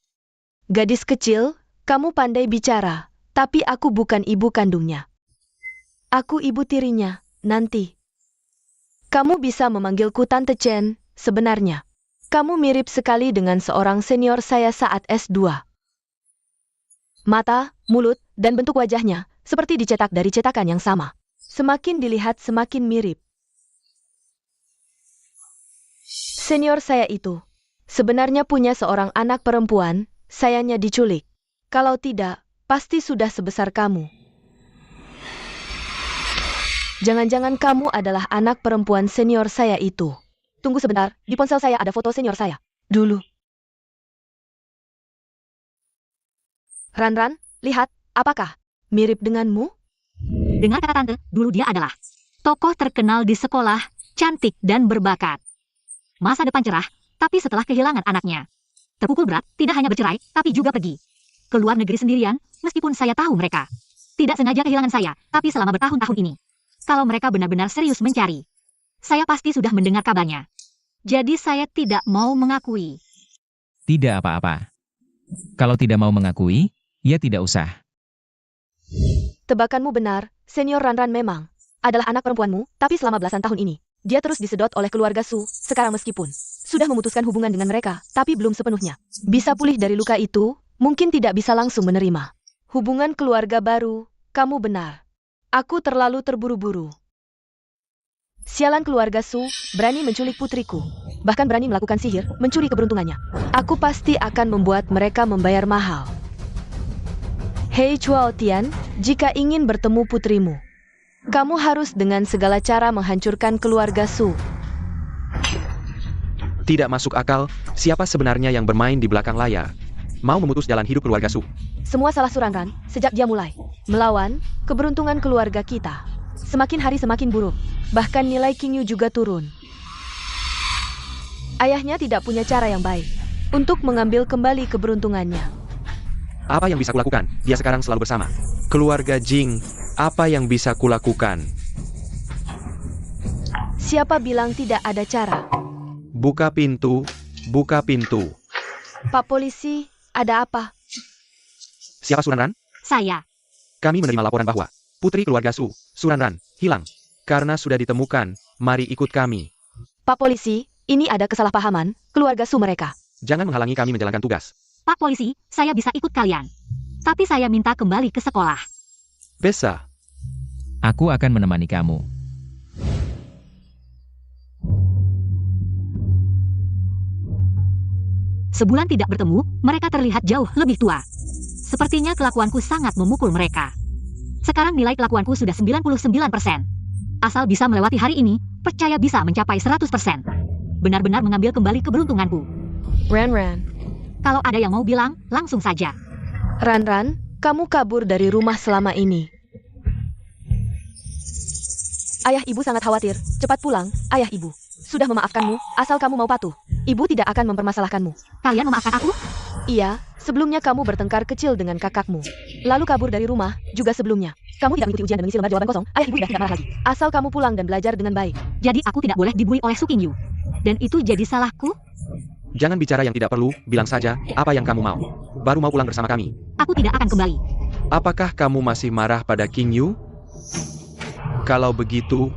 Gadis kecil, kamu pandai bicara, tapi aku bukan ibu kandungnya. Aku ibu tirinya, nanti. Kamu bisa memanggilku Tante Chen, sebenarnya. Kamu mirip sekali dengan seorang senior saya saat S2. Mata, mulut, dan bentuk wajahnya, seperti dicetak dari cetakan yang sama. Semakin dilihat semakin mirip. Senior saya itu sebenarnya punya seorang anak perempuan, sayanya diculik. Kalau tidak, pasti sudah sebesar kamu. Jangan-jangan kamu adalah anak perempuan senior saya itu. Tunggu sebentar, di ponsel saya ada foto senior saya. Dulu. Ran, lihat, apakah mirip denganmu? Dengar kata Tante, dulu dia adalah tokoh terkenal di sekolah, cantik dan berbakat. Masa depan cerah, tapi setelah kehilangan anaknya. Terpukul berat, tidak hanya bercerai, tapi juga pergi ke luar negeri sendirian, meskipun saya tahu mereka tidak sengaja kehilangan saya, tapi selama bertahun-tahun ini. Kalau mereka benar-benar serius mencari, saya pasti sudah mendengar kabarnya. Jadi saya tidak mau mengakui. Tidak apa-apa. Kalau tidak mau mengakui, ya tidak usah. Tebakanmu benar, senior Ran memang adalah anak perempuanmu, tapi selama belasan tahun ini, dia terus disedot oleh keluarga Su. Sekarang meskipun sudah memutuskan hubungan dengan mereka, tapi belum sepenuhnya bisa pulih dari luka itu, mungkin tidak bisa langsung menerima hubungan keluarga baru. Kamu benar. Aku terlalu terburu-buru. Sialan keluarga Su, berani menculik putriku. Bahkan berani melakukan sihir, mencuri keberuntungannya. Aku pasti akan membuat mereka membayar mahal. Hei Chuao Tian, jika ingin bertemu putrimu, kamu harus dengan segala cara menghancurkan keluarga Su. Tidak masuk akal, siapa sebenarnya yang bermain di belakang layar? Mau memutus jalan hidup keluarga Su. Semua salah Suranran, sejak dia mulai melawan keberuntungan keluarga kita. Semakin hari semakin buruk. Bahkan nilai King Yu juga turun. Ayahnya tidak punya cara yang baik untuk mengambil kembali keberuntungannya. Apa yang bisa kulakukan? Dia sekarang selalu bersama keluarga Jing. Apa yang bisa kulakukan? Siapa bilang tidak ada cara? Buka pintu, buka pintu. Pak Polisi, ada apa? Siapa Suranran? Saya. Kami menerima laporan bahwa putri keluarga Su, Suranran, hilang. Karena sudah ditemukan, mari ikut kami. Pak Polisi, ini ada kesalahpahaman, keluarga Su mereka. Jangan menghalangi kami menjalankan tugas. Pak polisi, saya bisa ikut kalian. Tapi saya minta kembali ke sekolah. Bisa. Aku akan menemani kamu. Sebulan tidak bertemu, mereka terlihat jauh lebih tua. Sepertinya kelakuanku sangat memukul mereka. Sekarang nilai kelakuanku sudah 99%. Asal bisa melewati hari ini, percaya bisa mencapai 100%. Benar-benar mengambil kembali keberuntunganku. Ran, Kalau ada yang mau bilang, langsung saja. Ran, kamu kabur dari rumah selama ini. Ayah ibu sangat khawatir. Cepat pulang, ayah ibu. Sudah memaafkanmu, asal kamu mau patuh. Ibu tidak akan mempermasalahkanmu. Kalian memaafkan aku? Iya, sebelumnya kamu bertengkar kecil dengan kakakmu. Lalu kabur dari rumah, juga sebelumnya. Kamu tidak mengikuti ujian dan mengisi lembar jawaban kosong, ayah ibu tidak marah lagi. Asal kamu pulang dan belajar dengan baik. Jadi aku tidak boleh dibully oleh Su Qingyu. Dan itu jadi salahku? Jangan bicara yang tidak perlu, bilang saja apa yang kamu mau. Baru mau pulang bersama kami. Aku tidak akan kembali. Apakah kamu masih marah pada King Yu? Kalau begitu,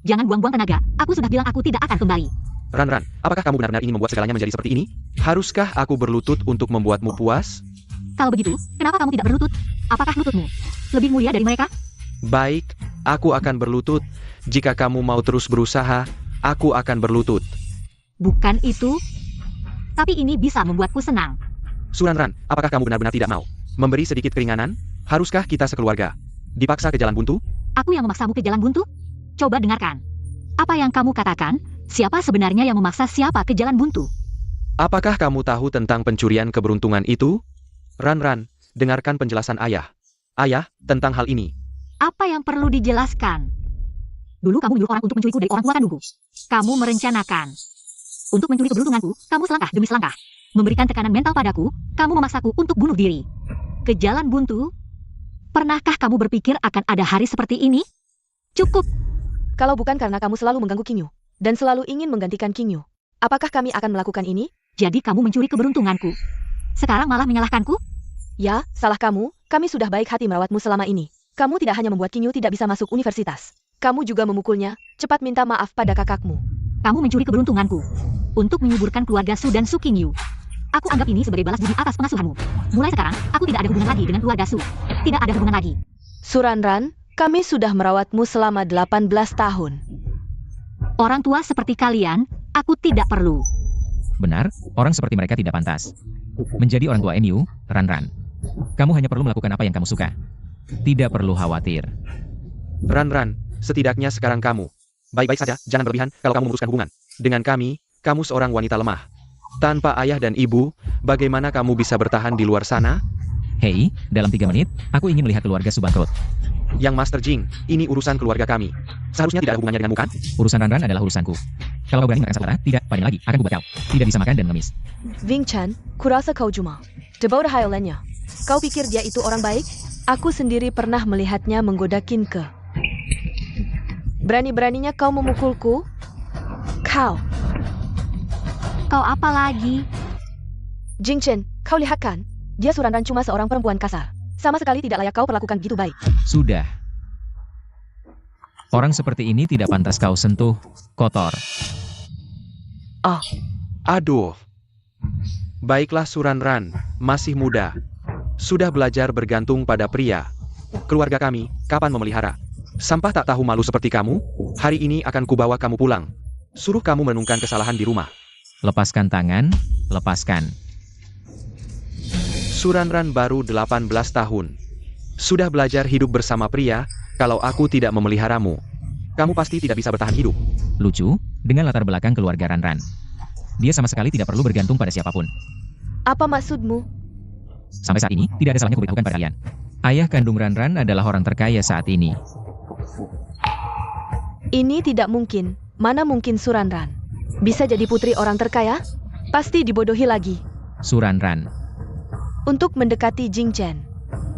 Jangan buang-buang tenaga, aku sudah bilang aku tidak akan kembali. Ran, apakah kamu benar-benar ingin membuat segalanya menjadi seperti ini? Haruskah aku berlutut untuk membuatmu puas? Kalau begitu, kenapa kamu tidak berlutut? Apakah lututmu lebih mulia dari mereka? Baik, aku akan berlutut. Jika kamu mau terus berusaha, aku akan berlutut. Bukan itu. Tapi ini bisa membuatku senang. Ran, apakah kamu benar-benar tidak mau memberi sedikit keringanan? Haruskah kita sekeluarga dipaksa ke jalan buntu? Aku yang memaksamu ke jalan buntu? Coba dengarkan. Apa yang kamu katakan? Siapa sebenarnya yang memaksa siapa ke jalan buntu? Apakah kamu tahu tentang pencurian keberuntungan itu? Ran, dengarkan penjelasan ayah. Ayah, tentang hal ini. Apa yang perlu dijelaskan? Dulu kamu menyuruh orang untuk mencuriku dari orang tua kandungku. Kamu merencanakan untuk mencuri keberuntunganku, kamu selangkah demi selangkah. Memberikan tekanan mental padaku, kamu memaksaku untuk bunuh diri. Ke jalan buntu? Pernahkah kamu berpikir akan ada hari seperti ini? Cukup. Kalau bukan karena kamu selalu mengganggu King Yu, dan selalu ingin menggantikan King Yu, apakah kami akan melakukan ini? Jadi kamu mencuri keberuntunganku. Sekarang malah menyalahkanku? Ya, salah kamu, kami sudah baik hati merawatmu selama ini. Kamu tidak hanya membuat King Yu tidak bisa masuk universitas. Kamu juga memukulnya, cepat minta maaf pada kakakmu. Kamu mencuri keberuntunganku untuk menyuburkan keluarga Su dan Su Qingyu. Aku anggap ini sebagai balas budi atas pengasuhanmu. Mulai sekarang, aku tidak ada hubungan lagi dengan keluarga Su. Tidak ada hubungan lagi. Ran, kami sudah merawatmu selama 18 tahun. Orang tua seperti kalian, aku tidak perlu. Benar, orang seperti mereka tidak pantas menjadi orang tua NU, Ran. Kamu hanya perlu melakukan apa yang kamu suka. Tidak perlu khawatir. Ran, setidaknya sekarang kamu baik-baik saja, jangan berlebihan kalau kamu memutuskan hubungan. Dengan kami, kamu seorang wanita lemah. Tanpa ayah dan ibu, bagaimana kamu bisa bertahan di luar sana? Hei, dalam 3 menit, aku ingin melihat keluarga Su bangkrut. Yang Master Jing, ini urusan keluarga kami. Seharusnya tidak ada hubungannya denganmu kan? Urusan Ran adalah urusanku. Kalau kau berani makan saudara, tidak, paling lagi, akan kubuat kau. Tidak bisa makan dan mengemis. Wing Chan, kurasa kau cuma debauda hayalannya. Kau pikir dia itu orang baik? Aku sendiri pernah melihatnya menggoda Kinke. Berani-beraninya kau memukulku? Kau. Kau apa lagi? Jing Chen, kau lihat kan? Dia Ran cuma seorang perempuan kasar. Sama sekali tidak layak kau perlakukan gitu baik. Sudah. Orang seperti ini tidak pantas kau sentuh, kotor. Oh, Aduh. Baiklah Ran, masih muda. Sudah belajar bergantung pada pria. Keluarga kami, kapan memelihara? Sampah tak tahu malu seperti kamu, hari ini akan kubawa kamu pulang. Suruh kamu merenungkan kesalahan di rumah. Lepaskan tangan, lepaskan. Ran baru 18 tahun. Sudah belajar hidup bersama pria, kalau aku tidak memeliharamu, kamu pasti tidak bisa bertahan hidup. Lucu, dengan latar belakang keluarga Ran. Dia sama sekali tidak perlu bergantung pada siapapun. apa maksudmu? Sampai saat ini, tidak ada salahnya kuberitahukan pada kalian. Ayah kandung Ran adalah orang terkaya saat ini. Ini tidak mungkin. Mana mungkin Ran? Bisa jadi putri orang terkaya? Pasti dibodohi lagi. Ran. Untuk mendekati Jing Chen,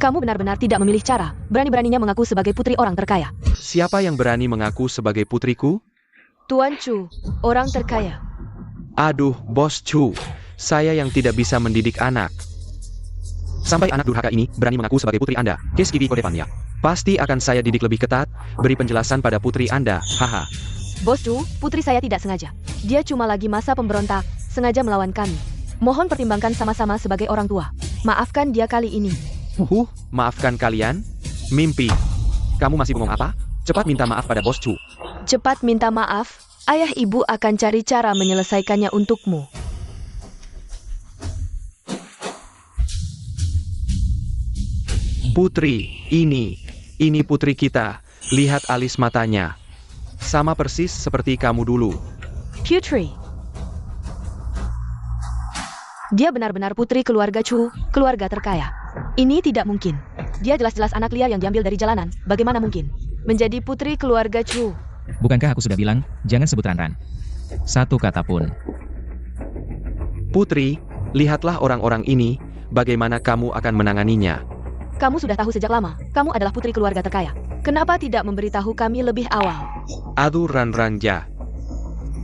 kamu benar-benar tidak memilih cara. Berani-beraninya mengaku sebagai putri orang terkaya. Siapa yang berani mengaku sebagai putriku? Tuan Chu, orang terkaya. Aduh, Bos Chu. Saya yang tidak bisa mendidik anak. Sampai anak durhaka ini berani mengaku sebagai putri Anda. Keskivi Kodepannya. Pasti akan saya didik lebih ketat, beri penjelasan pada putri Anda. Haha. Bos Chu, putri saya tidak sengaja. Dia cuma lagi masa pemberontak, sengaja melawan kami. Mohon pertimbangkan sama-sama sebagai orang tua. Maafkan dia kali ini. Maafkan kalian? Mimpi. Kamu masih bengong apa? Cepat minta maaf pada bos Chu. Cepat minta maaf. Ayah ibu akan cari cara menyelesaikannya untukmu. Putri, ini putri kita. Lihat alis matanya. Sama persis seperti kamu dulu. Putri. Dia benar-benar putri keluarga Chu, keluarga terkaya. Ini tidak mungkin. Dia jelas-jelas anak liar yang diambil dari jalanan. Bagaimana mungkin menjadi putri keluarga Chu? Bukankah aku sudah bilang, jangan sebut Ran. Satu kata pun. Putri, lihatlah orang-orang ini, bagaimana kamu akan menanganinya. Kamu sudah tahu sejak lama, kamu adalah putri keluarga terkaya. Kenapa tidak memberitahu kami lebih awal? Aduh Ran-Ran-ja.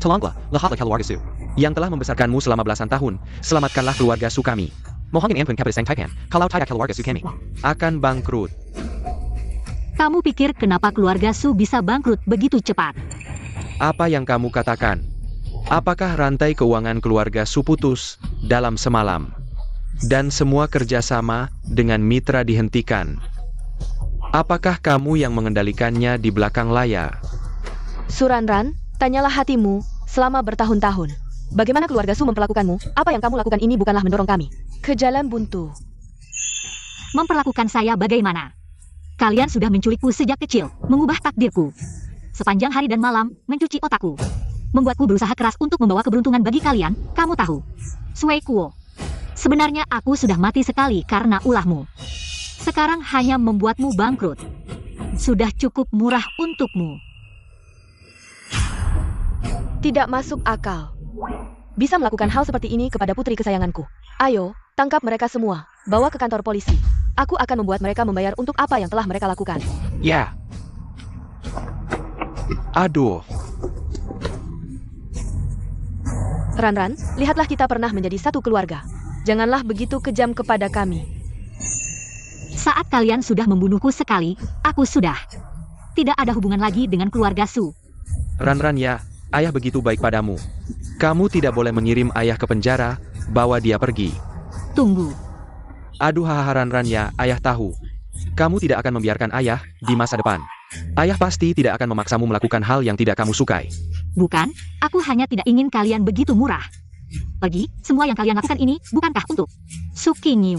Tolonglah, lihatlah keluarga Su. Yang telah membesarkanmu selama belasan tahun, selamatkanlah keluarga Su kami. Mohon ampun kepada Sang Taipan, kalau tidak keluarga Su kami akan bangkrut. Kamu pikir kenapa keluarga Su bisa bangkrut begitu cepat? Apa yang kamu katakan? Apakah rantai keuangan keluarga Su putus dalam semalam? Dan semua kerjasama dengan mitra dihentikan. Apakah kamu yang mengendalikannya di belakang layar? Suranran, tanyalah hatimu selama bertahun-tahun. Bagaimana keluarga Su memperlakukanmu? Apa yang kamu lakukan ini bukanlah mendorong kami ke jalan buntu. Memperlakukan saya bagaimana? Kalian sudah menculikku sejak kecil, mengubah takdirku. Sepanjang hari dan malam, mencuci otakku. Membuatku berusaha keras untuk membawa keberuntungan bagi kalian, kamu tahu. Sui Kuo. Sebenarnya aku sudah mati sekali karena ulahmu. Sekarang hanya membuatmu bangkrut. Sudah cukup murah untukmu. Tidak masuk akal. Bisa melakukan hal seperti ini kepada putri kesayanganku. Ayo, tangkap mereka semua. Bawa ke kantor polisi. Aku akan membuat mereka membayar untuk apa yang telah mereka lakukan. Ya. Aduh. Ran-Ran, lihatlah kita pernah menjadi satu keluarga. Janganlah begitu kejam kepada kami. Saat kalian sudah membunuhku sekali, aku sudah. Tidak ada hubungan lagi dengan keluarga Su. Ran-Ran ya, ayah begitu baik padamu. Kamu tidak boleh mengirim ayah ke penjara, bawa dia pergi. Tunggu. Aduh haha Ran-Ran ya, ayah tahu. Kamu tidak akan membiarkan ayah di masa depan. Ayah pasti tidak akan memaksamu melakukan hal yang tidak kamu sukai. Bukan, aku hanya tidak ingin kalian begitu murah. Pergi, semua yang kalian lakukan ini bukankah untuk Suki Niu?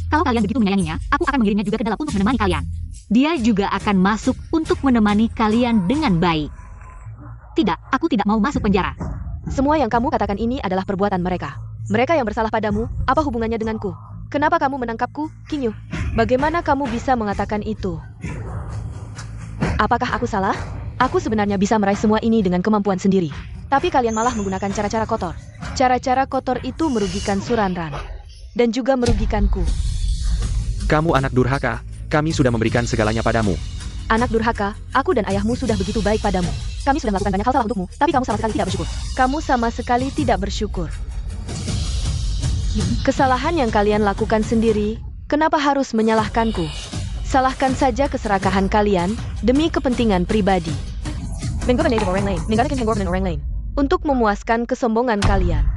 Kalau kalian begitu menyayanginya, aku akan mengirimnya juga ke dalam untuk menemani kalian. Dia juga akan masuk untuk menemani kalian dengan baik. Tidak, aku tidak mau masuk penjara. Semua yang kamu katakan ini adalah perbuatan mereka. Mereka yang bersalah padamu, apa hubungannya denganku? Kenapa kamu menangkapku, King Yu? Bagaimana kamu bisa mengatakan itu? Apakah aku salah? Aku sebenarnya bisa meraih semua ini dengan kemampuan sendiri. Tapi kalian malah menggunakan cara-cara kotor. Cara-cara kotor itu merugikan Suranran. Dan juga merugikanku. Kamu anak durhaka, kami sudah memberikan segalanya padamu. Anak durhaka, aku dan ayahmu sudah begitu baik padamu. Kami sudah melakukan banyak hal salah untukmu, tapi kamu sama sekali tidak bersyukur. Kamu sama sekali tidak bersyukur. Kesalahan yang kalian lakukan sendiri, kenapa harus menyalahkanku? Salahkan saja keserakahan kalian demi kepentingan pribadi. Untuk memuaskan kesombongan kalian.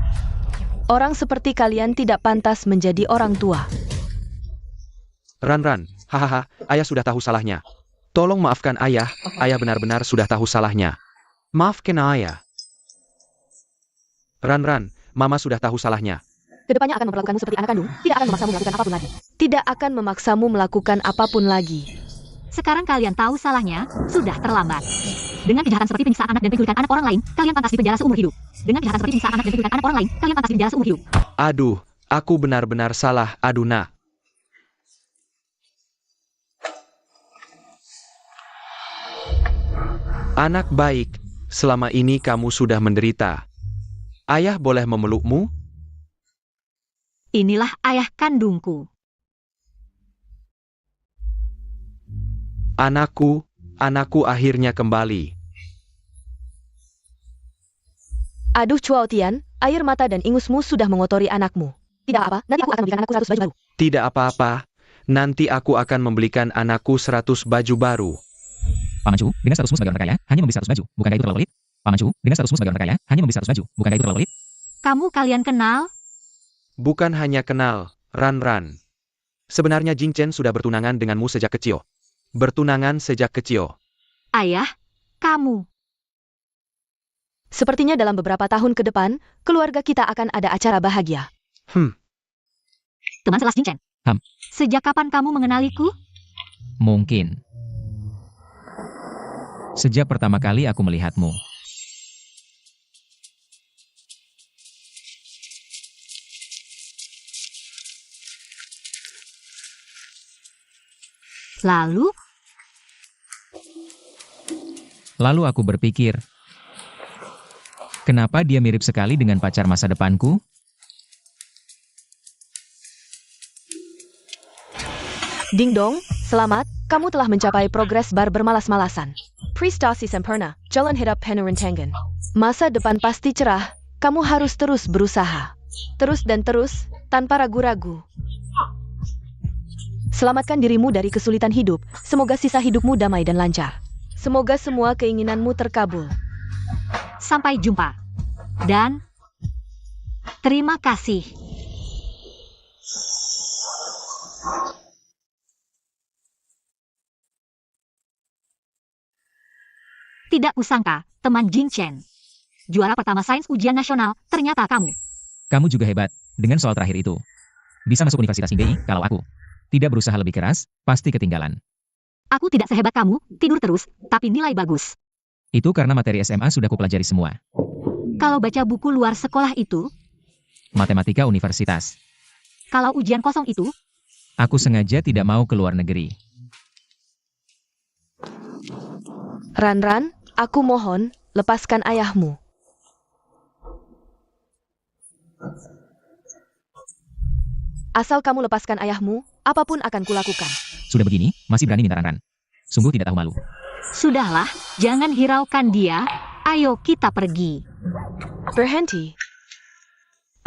Orang seperti kalian tidak pantas menjadi orang tua. Ran-Ran, hahaha, ayah sudah tahu salahnya. Tolong maafkan ayah, ayah benar-benar sudah tahu salahnya. Maafkan ayah. Ran-Ran, mama sudah tahu salahnya. Kedepannya akan memperlakukanmu seperti anak kandung, tidak akan memaksamu melakukan apapun lagi. Tidak akan memaksamu melakukan apapun lagi. Sekarang kalian tahu salahnya, sudah terlambat. Dengan kejahatan seperti penyiksaan anak dan penculikan anak orang lain, kalian pantas dipenjara seumur hidup. Dengan kejahatan seperti penyiksaan anak dan penculikan anak orang lain, kalian pantas dipenjara seumur hidup. Aduh, aku benar-benar salah, Aduna. Anak baik, selama ini kamu sudah menderita. Ayah boleh memelukmu? Inilah ayah kandungku. Anakku akhirnya kembali. Aduh Chuao Tian, air mata dan ingusmu sudah mengotori anakmu. Tidak apa, nanti aku akan membelikan anakku 100 baju baru. Tidak apa-apa, nanti aku akan membelikan anakku 100 baju baru. Paman Chu, dengan statusmu sebagai orang terkaya, hanya membeli 100 baju, bukankah itu terlalu pelit? Paman Chu, dengan statusmu sebagai orang terkaya, hanya membeli 100 baju, bukankah itu terlalu pelit? Kamu kalian kenal? Bukan hanya kenal, Ran. Sebenarnya Jing Chen sudah bertunangan denganmu sejak kecil. Bertunangan sejak kecil. Ayah, kamu. Sepertinya dalam beberapa tahun ke depan, keluarga kita akan ada acara bahagia. Teman sekelas Jing Chen. Sejak kapan kamu mengenaliku? Mungkin. Sejak pertama kali aku melihatmu. Lalu aku berpikir, kenapa dia mirip sekali dengan pacar masa depanku? Ding dong, selamat, kamu telah mencapai progres bar bermalas-malasan. Prestasi sempurna, jalan hidup penuh masa depan pasti cerah, kamu harus terus berusaha. Terus dan terus, tanpa ragu-ragu. Selamatkan dirimu dari kesulitan hidup, semoga sisa hidupmu damai dan lancar. Semoga semua keinginanmu terkabul. Sampai jumpa. Dan terima kasih. Tidak kusangka, teman Jing Chen. Juara pertama sains ujian nasional, ternyata kamu. Kamu juga hebat, dengan soal terakhir itu. Bisa masuk Universitas INDI, kalau aku tidak berusaha lebih keras, pasti ketinggalan. Aku tidak sehebat kamu, tidur terus, tapi nilai bagus. Itu karena materi SMA sudah kupelajari semua. Kalau baca buku luar sekolah itu, Matematika universitas. kalau ujian kosong itu, Aku sengaja tidak mau ke luar negeri. Ran, aku mohon, lepaskan ayahmu. Asal kamu lepaskan ayahmu, apapun akan kulakukan. Sudah begini, masih berani minta Ran. Sungguh tidak tahu malu. sudahlah, jangan hiraukan dia. Ayo kita pergi. Berhenti.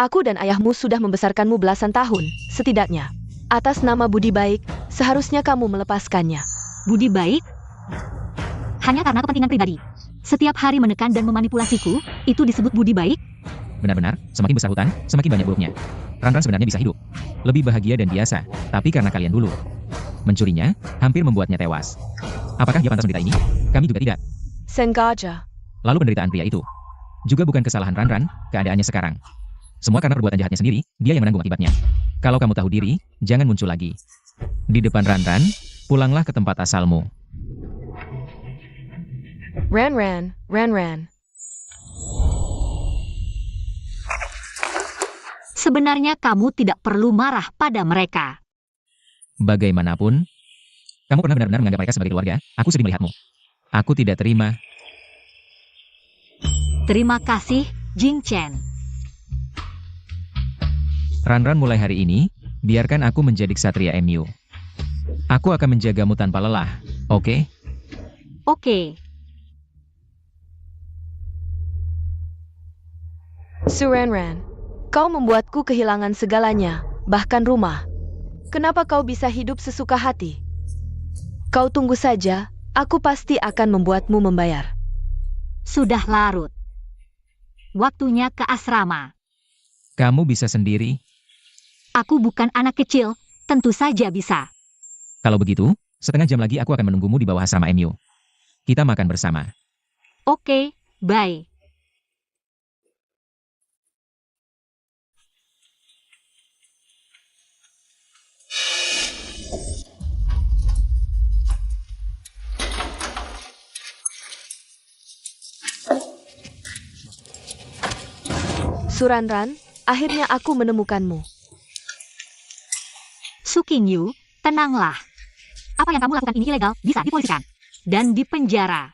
Aku dan ayahmu sudah membesarkanmu belasan tahun, setidaknya. Atas nama budi baik, seharusnya kamu melepaskannya. Budi baik? Hanya karena kepentingan pribadi. Setiap hari menekan dan memanipulasiku, itu disebut budi baik? Benar-benar, semakin besar hutan, semakin banyak buruknya. Ran sebenarnya bisa hidup lebih bahagia dan biasa, tapi karena kalian dulu mencurinya, hampir membuatnya tewas. Apakah dia pantas menderita ini? Kami juga tidak. Sengaja. Lalu penderitaan pria itu juga bukan kesalahan Ran, keadaannya sekarang. Semua karena perbuatan jahatnya sendiri, dia yang menanggung akibatnya. Kalau kamu tahu diri, jangan muncul lagi. Di depan Ran, pulanglah ke tempat asalmu. Ran. Sebenarnya kamu tidak perlu marah pada mereka. Bagaimanapun, kamu pernah benar-benar menganggap mereka sebagai keluarga. Aku sedih melihatmu. Aku tidak terima. Terima kasih, Jing Chen. Ran mulai hari ini, biarkan aku menjadi ksatria MU. Aku akan menjagamu tanpa lelah, oke? Oke. Ran, kau membuatku kehilangan segalanya, bahkan rumah. Kenapa kau bisa hidup sesuka hati? Kau tunggu saja, aku pasti akan membuatmu membayar. Sudah larut. Waktunya ke asrama. Kamu bisa sendiri. Aku bukan anak kecil, tentu saja bisa. Kalau begitu, setengah jam lagi aku akan menunggumu di bawah asrama MU. Kita makan bersama. Oke, bye. Ran, akhirnya aku menemukanmu. Suking-yu, tenanglah. Apa yang kamu lakukan ini ilegal, bisa dipolisikan. Dan dipenjara.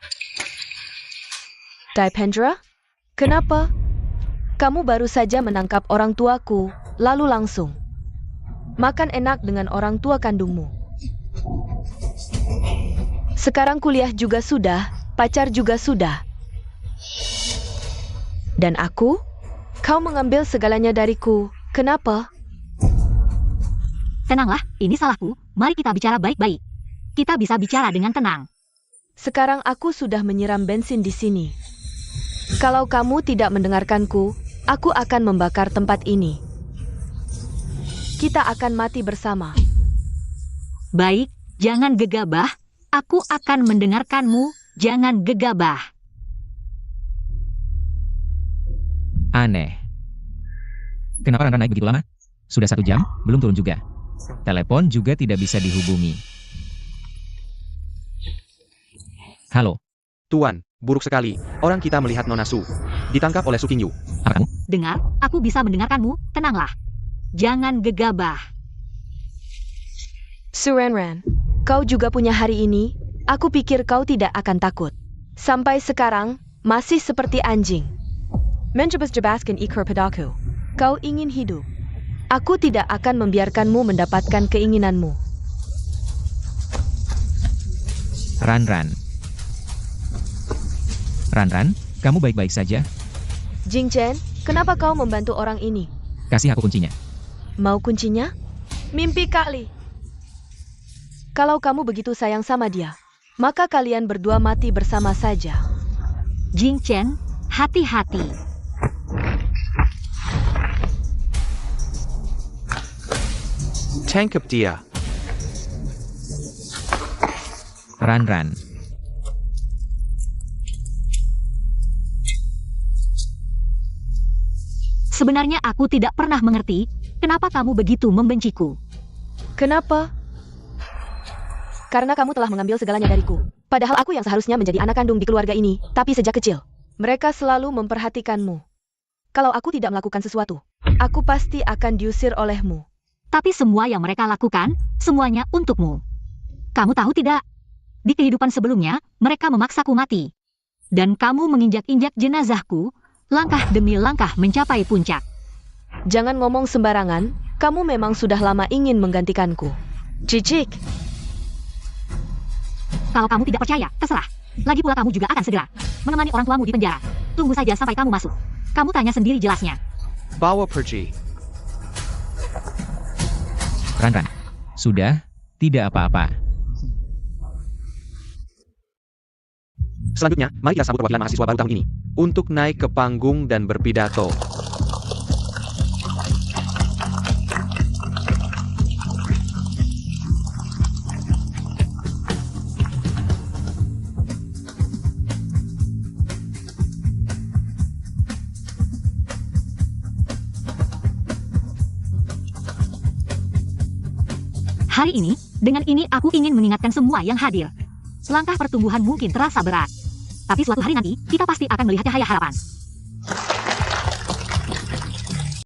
Daipendra? Kenapa? Kamu baru saja menangkap orang tuaku, lalu langsung makan enak dengan orang tua kandungmu. Sekarang kuliah juga sudah, pacar juga sudah. Dan aku? Kau mengambil segalanya dariku, kenapa? Tenanglah, ini salahku. Mari kita bicara baik-baik. Kita bisa bicara dengan tenang. Sekarang aku sudah menyiram bensin di sini. Kalau kamu tidak mendengarkanku, aku akan membakar tempat ini. kita akan mati bersama. Baik, jangan gegabah. Aku akan mendengarkanmu. Jangan gegabah. Aneh. Kenapa Ranran naik begitu lama? Sudah 1 jam, belum turun juga. Telepon juga tidak bisa dihubungi. Halo, Tuan, buruk sekali. Orang kita melihat Nona Su ditangkap oleh Su Qingyu. apa kamu? Dengar, aku bisa mendengarkanmu. Tenanglah. Jangan gegabah. Su Renran, kau juga punya hari ini. Aku pikir kau tidak akan takut. Sampai sekarang, masih seperti anjing. Menjebas jebaskan ikor padaku. Kau ingin hidup. Aku tidak akan membiarkanmu mendapatkan keinginanmu. Ranran. Ranran, kamu baik-baik saja? Jing Chen, kenapa kau membantu orang ini? Kasih aku kuncinya. Mau kuncinya? Mimpi kali. Kalau kamu begitu sayang sama dia, maka kalian berdua mati bersama saja. Jing Chen, hati-hati. Tangkap dia. Ranran. Sebenarnya aku tidak pernah mengerti kenapa kamu begitu membenciku. Kenapa? Karena kamu telah mengambil segalanya dariku. Padahal aku yang seharusnya menjadi anak kandung di keluarga ini, tapi sejak kecil. Mereka selalu memperhatikanmu. Kalau aku tidak melakukan sesuatu, aku pasti akan diusir olehmu. Tapi semua yang mereka lakukan, semuanya untukmu. Kamu tahu tidak? Di kehidupan sebelumnya, mereka memaksaku mati. Dan kamu menginjak-injak jenazahku, langkah demi langkah mencapai puncak. Jangan ngomong sembarangan, kamu memang sudah lama ingin menggantikanku. Cicik. Kalau kamu tidak percaya, terserah. Lagi pula kamu juga akan segera menemani orang tuamu di penjara. Tunggu saja sampai kamu masuk. Kamu tanya sendiri jelasnya. Bawa pergi. Ranran. Sudah, tidak apa-apa. Selanjutnya, mari kita sambut perwakilan mahasiswa baru tahun ini untuk naik ke panggung dan berpidato. Hari ini, dengan ini aku ingin mengingatkan semua yang hadir. Langkah pertumbuhan mungkin terasa berat. Tapi suatu hari nanti, kita pasti akan melihat cahaya harapan.